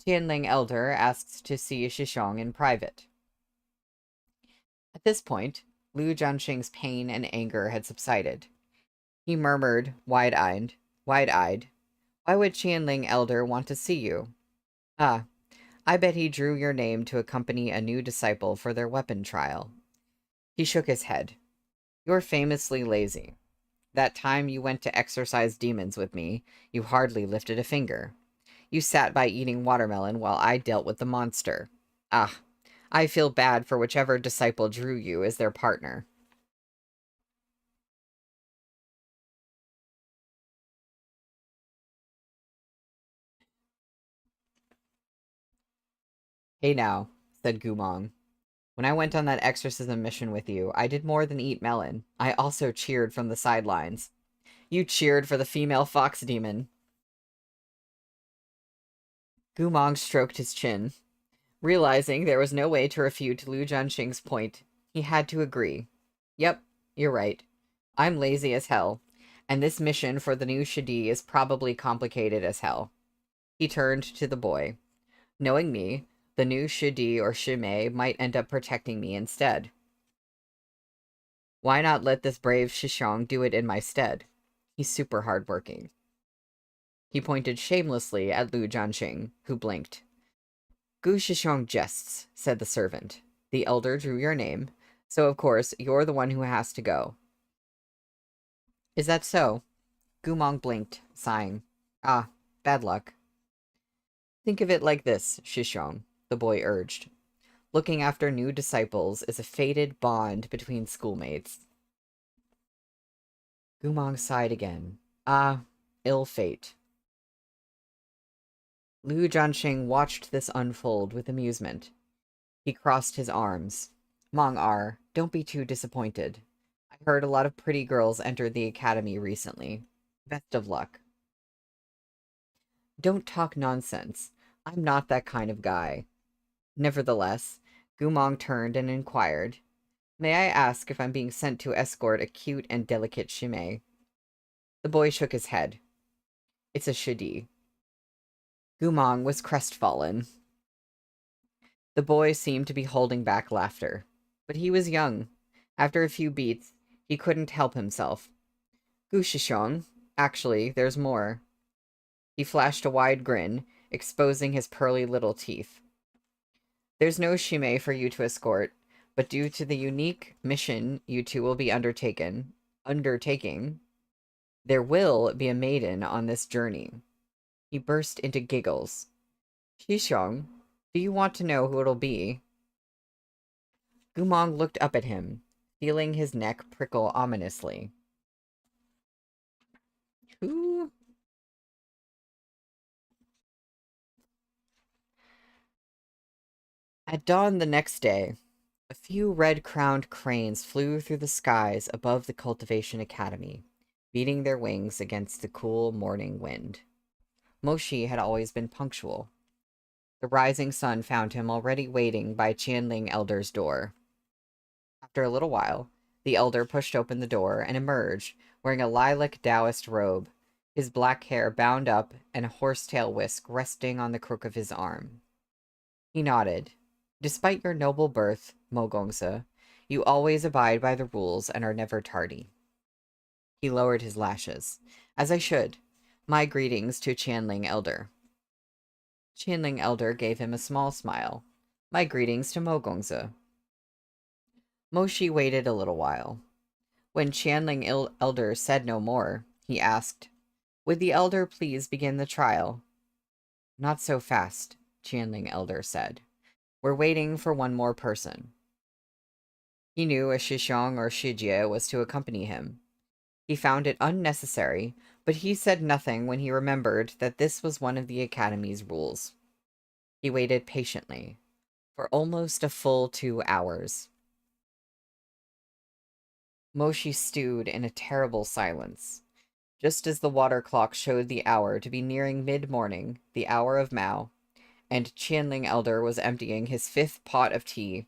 Tianling Elder asks to see Shishong in private. At this point, Lu Jianxing's pain and anger had subsided. He murmured, wide-eyed, Why would Tianling Elder want to see you? Ah, I bet he drew your name to accompany a new disciple for their weapon trial. He shook his head. You're famously lazy. That time you went to exorcise demons with me, you hardly lifted a finger. You sat by eating watermelon while I dealt with the monster. Ah, I feel bad for whichever disciple drew you as their partner. Hey now, said Gumong. When I went on that exorcism mission with you, I did more than eat melon. I also cheered from the sidelines. You cheered for the female fox demon. Gumong stroked his chin. Realizing there was no way to refute Lu Jianxing's point, he had to agree. Yep, you're right. I'm lazy as hell, and this mission for the new Shidi is probably complicated as hell. He turned to the boy. Knowing me, the new Shidi or Shimei might end up protecting me instead. Why not let this brave Shishong do it in my stead? He's super hardworking. He pointed shamelessly at Lu Jianxing, who blinked. Gu Shishong jests, said the servant. The elder drew your name, so of course you're the one who has to go. Is that so? Gumong blinked, sighing. Ah, bad luck. Think of it like this, Shishong, the boy urged. Looking after new disciples is a fated bond between schoolmates. Gumong sighed again. Ah, ill fate. Liu Jianxing watched this unfold with amusement. He crossed his arms. Mong R, don't be too disappointed. I heard a lot of pretty girls entered the academy recently. Best of luck. Don't talk nonsense. I'm not that kind of guy. Nevertheless, Gumong turned and inquired, May I ask if I'm being sent to escort a cute and delicate Shimei? The boy shook his head. It's a Shidi. Gumong was crestfallen. The boy seemed to be holding back laughter. But he was young. After a few beats, he couldn't help himself. Gushishong. Actually, there's more. He flashed a wide grin, exposing his pearly little teeth. There's no Shimei for you to escort, but due to the unique mission you two will be undertaking, there will be a maiden on this journey. He burst into giggles. Shishong, do you want to know who it'll be? Gumong looked up at him, feeling his neck prickle ominously. Who? At dawn the next day, a few red-crowned cranes flew through the skies above the Cultivation Academy, beating their wings against the cool morning wind. Moshi had always been punctual. The rising sun found him already waiting by Qianling Elder's door. After a little while, the elder pushed open the door and emerged, wearing a lilac Taoist robe, his black hair bound up and a horsetail whisk resting on the crook of his arm. He nodded. Despite your noble birth, Mo Gongsa, you always abide by the rules and are never tardy. He lowered his lashes. As I should. My greetings to Qianling Elder. Qianling Elder gave him a small smile. My greetings to Mo Gongsa. Moshi waited a little while. When Qianling Elder said no more, he asked, Would the Elder please begin the trial? Not so fast, Qianling Elder said. We're waiting for one more person. He knew a Shishong or Shijie was to accompany him. He found it unnecessary, but he said nothing when he remembered that this was one of the Academy's rules. He waited patiently, for almost a full 2 hours. Moshi stewed in a terrible silence. Just as the water clock showed the hour to be nearing mid-morning, the hour of Mao, and Qianling Elder was emptying his 5th pot of tea,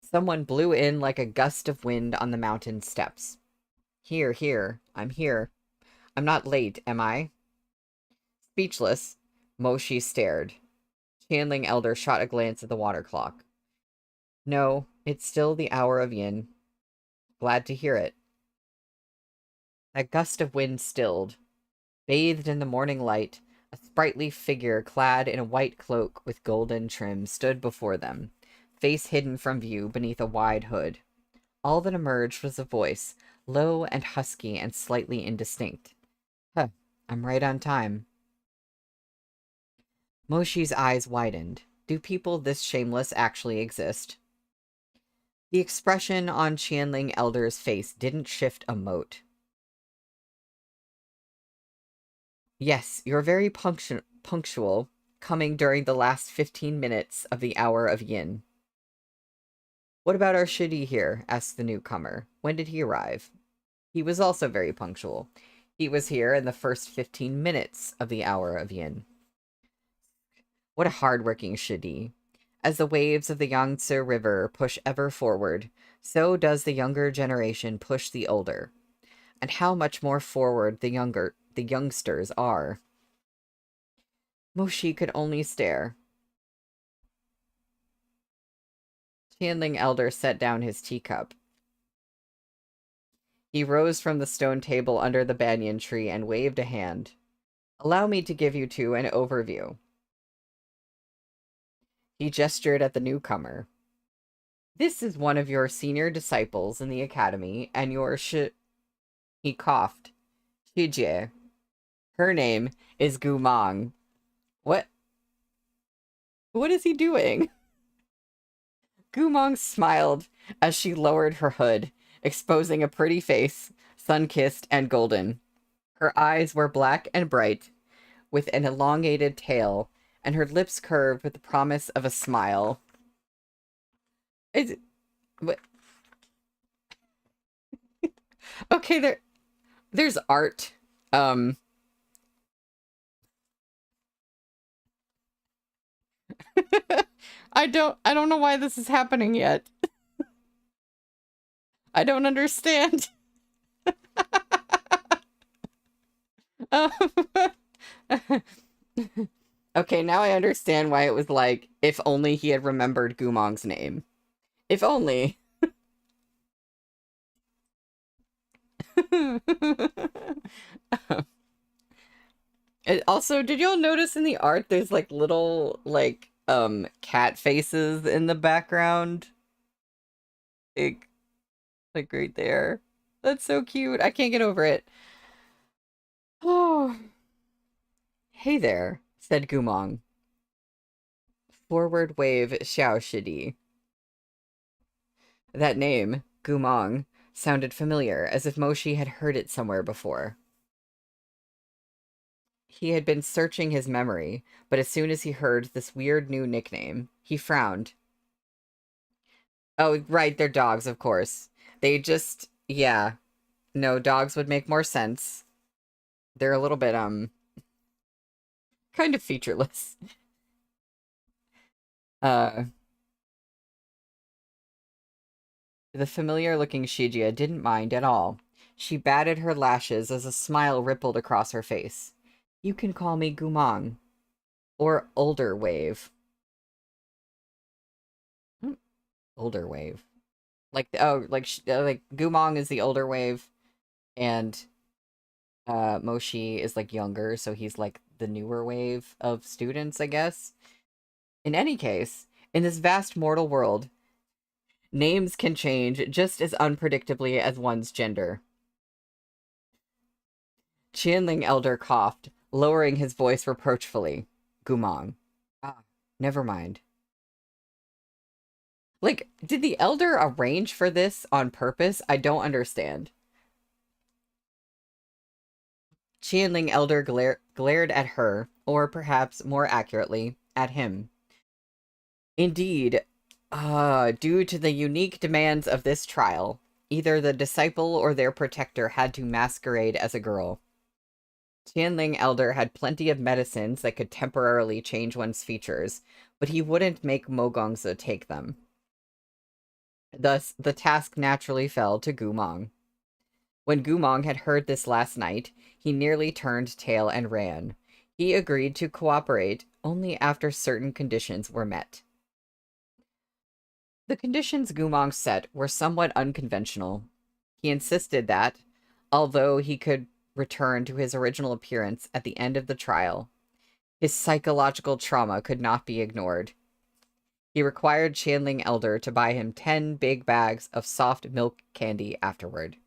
someone blew in like a gust of wind on the mountain steps. Here, I'm here. I'm not late, am I? Speechless, Moshi stared. Qianling Elder shot a glance at the water clock. No, it's still the hour of yin. Glad to hear it. That gust of wind stilled. Bathed in the morning light, a sprightly figure clad in a white cloak with golden trim stood before them, face hidden from view beneath a wide hood. All that emerged was a voice, low and husky and slightly indistinct. Huh, I'm right on time. Moshi's eyes widened. Do people this shameless actually exist? The expression on Qianling Elder's face didn't shift a mote. Yes, you're very punctual, coming during the last 15 minutes of the hour of yin. What about our Shidi here? Asked the newcomer. When did he arrive? He was also very punctual. He was here in the first 15 minutes of the hour of yin. What a hard-working Shidi. As the waves of the Yangtze River push ever forward, so does the younger generation push the older. And how much more forward the youngsters are. Moshi could only stare. Qianling Elder set down his teacup. He rose from the stone table under the banyan tree and waved a hand. Allow me to give you two an overview. He gestured at the newcomer. This is one of your senior disciples in the academy, and your He coughed. Shijie. Her name is Gumong. What? What is he doing? Gumong smiled as she lowered her hood, exposing a pretty face, sun-kissed and golden. Her eyes were black and bright, with an elongated tail, and her lips curved with the promise of a smile. It's, what- okay, there's art. Um, I don't know why this is happening yet. I don't understand. Um, okay, now I understand why it was like, if only he had remembered Gumong's name. If only. Also, did y'all notice in the art there's like little cat faces in the background? Like like right there. That's so cute. I can't get over it. Oh. Hey there, said Gumong. Forward wave Xiao Shidi. That name, Gumong, sounded familiar, as if Moshi had heard it somewhere before. He had been searching his memory, but as soon as he heard this weird new nickname, he frowned. Oh, right, they're dogs, of course. They just, yeah. No, dogs would make more sense. They're a little bit, kind of featureless. Uh, the familiar-looking Shigia didn't mind at all. She batted her lashes as a smile rippled across her face. You can call me Gumong. Or Older Wave. Hmm, Older Wave. Like Gumong is the older wave, and Moshi is like younger, so he's like the newer wave of students, I guess. In any case, in this vast mortal world, names can change just as unpredictably as one's gender. Qianling Elder coughed, lowering his voice reproachfully. Gumong. Ah, never mind. Like, did the Elder arrange for this on purpose? I don't understand. Qianling Elder glared at her, or perhaps more accurately, at him. Indeed, due to the unique demands of this trial, either the disciple or their protector had to masquerade as a girl. Qianling Elder had plenty of medicines that could temporarily change one's features, but he wouldn't make Mogongza take them. Thus, the task naturally fell to Gumong. When Gumong had heard this last night, he nearly turned tail and ran. He agreed to cooperate only after certain conditions were met. The conditions Gumong set were somewhat unconventional. He insisted that, although he could return to his original appearance at the end of the trial, his psychological trauma could not be ignored. He required Qianling Elder to buy him 10 big bags of soft milk candy afterward.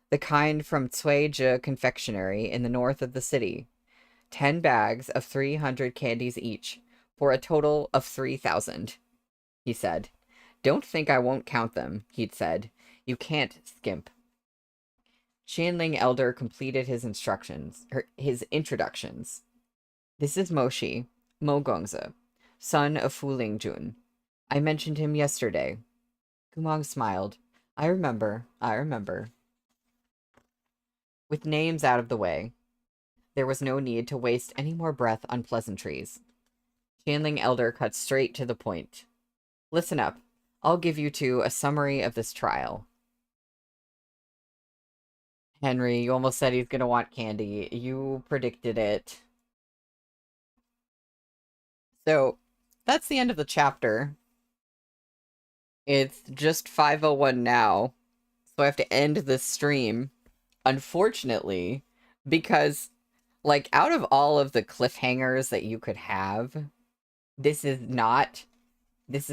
The kind from Cuizhe Confectionery in the north of the city. 10 bags of 300 candies each, for a total of 3,000, he said. Don't think I won't count them, he'd said. You can't skimp. Qianling Elder completed his introductions. This is Moshi, Mo Gongze, son of Fu Lingjun. I mentioned him yesterday. Gumong smiled. I remember. With names out of the way, there was no need to waste any more breath on pleasantries. Qianling Elder cut straight to the point. Listen up. I'll give you two a summary of this trial. Henry, you almost said he's gonna want candy. You predicted it. So, that's the end of the chapter. It's just 5:01 now, so I have to end this stream, unfortunately, because, like, out of all of the cliffhangers that you could have, this is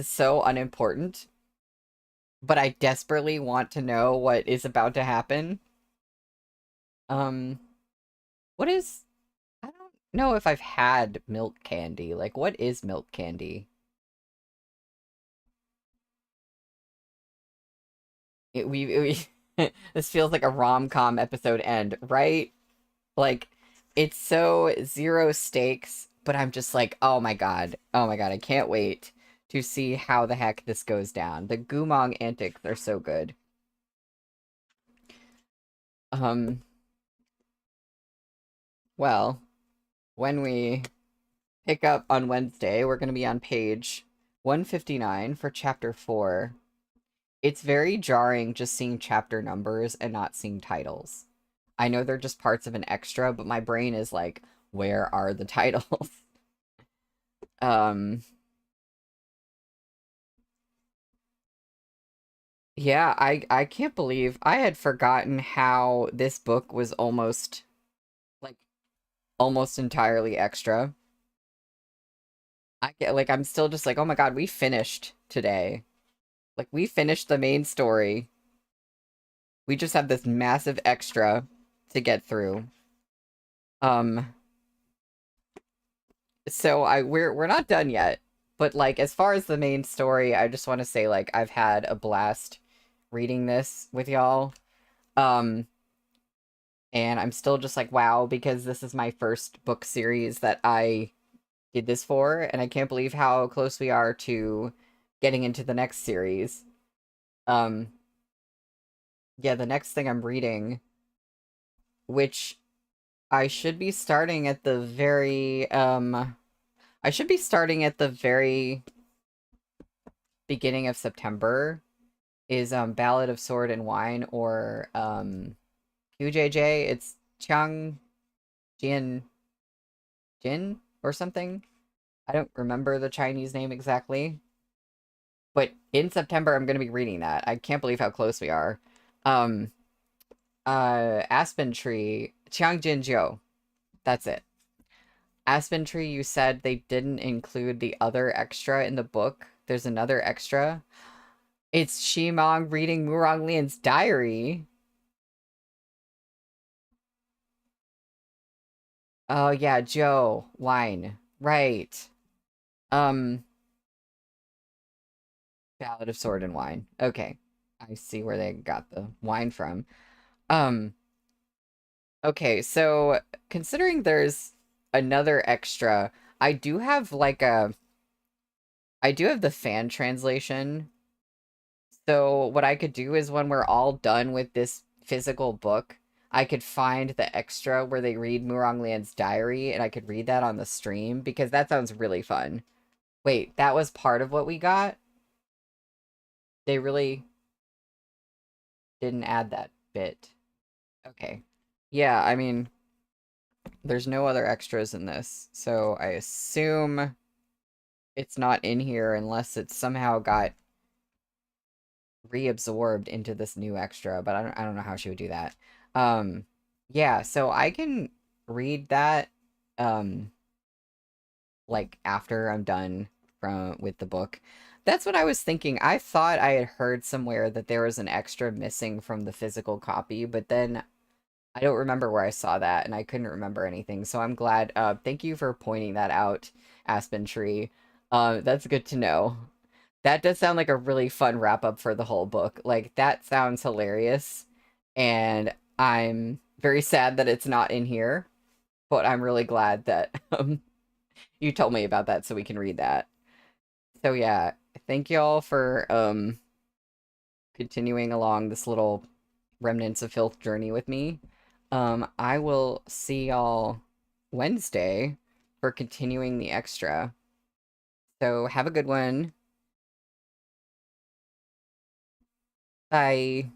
so unimportant, but I desperately want to know what is about to happen. Um, what is... I don't know if I've had milk candy. Like, what is milk candy? We This feels like a rom-com episode end, right? Like, it's so zero stakes, but I'm just like, oh my god. Oh my god, I can't wait to see how the heck this goes down. The Gumong antics are so good. Um, well, when we pick up on Wednesday, we're going to be on page 159 for chapter 4. It's very jarring just seeing chapter numbers and not seeing titles. I know they're just parts of an extra, but my brain is like, where are the titles? um yeah, I can't believe I had forgotten how this book was like almost entirely extra. I get like I'm still just like, "Oh my god, we finished today." Like we finished the main story. We just have this massive extra to get through. Um so we're not done yet. But like as far as the main story, I just want to say like I've had a blast reading this with y'all. Um and I'm still just like wow because this is my first book series that I did this for and I can't believe how close we are to getting into the next series. Um yeah, the next thing I'm reading, which I should be starting at the very I should be starting at the very beginning of September is Ballad of Sword and Wine or QJJ. It's Chang Jian Jin or something. I don't remember the Chinese name exactly. But in September I'm gonna be reading that. I can't believe how close we are. Um Aspen Tree, Qiangjin Jiu. That's it. Aspen Tree, you said they didn't include the other extra in the book. There's another extra. It's Shimong reading Murong Lian's diary. Oh yeah, Joe. Wine. Right. Um, Ballad of Sword and Wine. Okay. I see where they got the wine from. Um, okay, so considering there's another extra, I do have like a I do have the fan translation. So what I could do is when we're all done with this physical book, I could find the extra where they read Murong Lian's diary and I could read that on the stream because that sounds really fun. Wait, that was part of what we got? They really didn't add that bit. Okay. Yeah, I mean, there's no other extras in this, so I assume it's not in here unless it somehow got reabsorbed into this new extra, but I don't know how she would do that. Um, yeah, so I can read that um like after I'm done from with the book. That's what I was thinking. I thought I had heard somewhere that there was an extra missing from the physical copy, but then I don't remember where I saw that and I couldn't remember anything. So I'm glad. Thank you for pointing that out, Aspen Tree. That's good to know. That does sound like a really fun wrap up for the whole book. Like that sounds hilarious. And I'm very sad that it's not in here, but I'm really glad that you told me about that so we can read that. So yeah, thank y'all for continuing along this little Remnants of Filth journey with me. I will see y'all Wednesday for continuing the extra. So have a good one. Bye.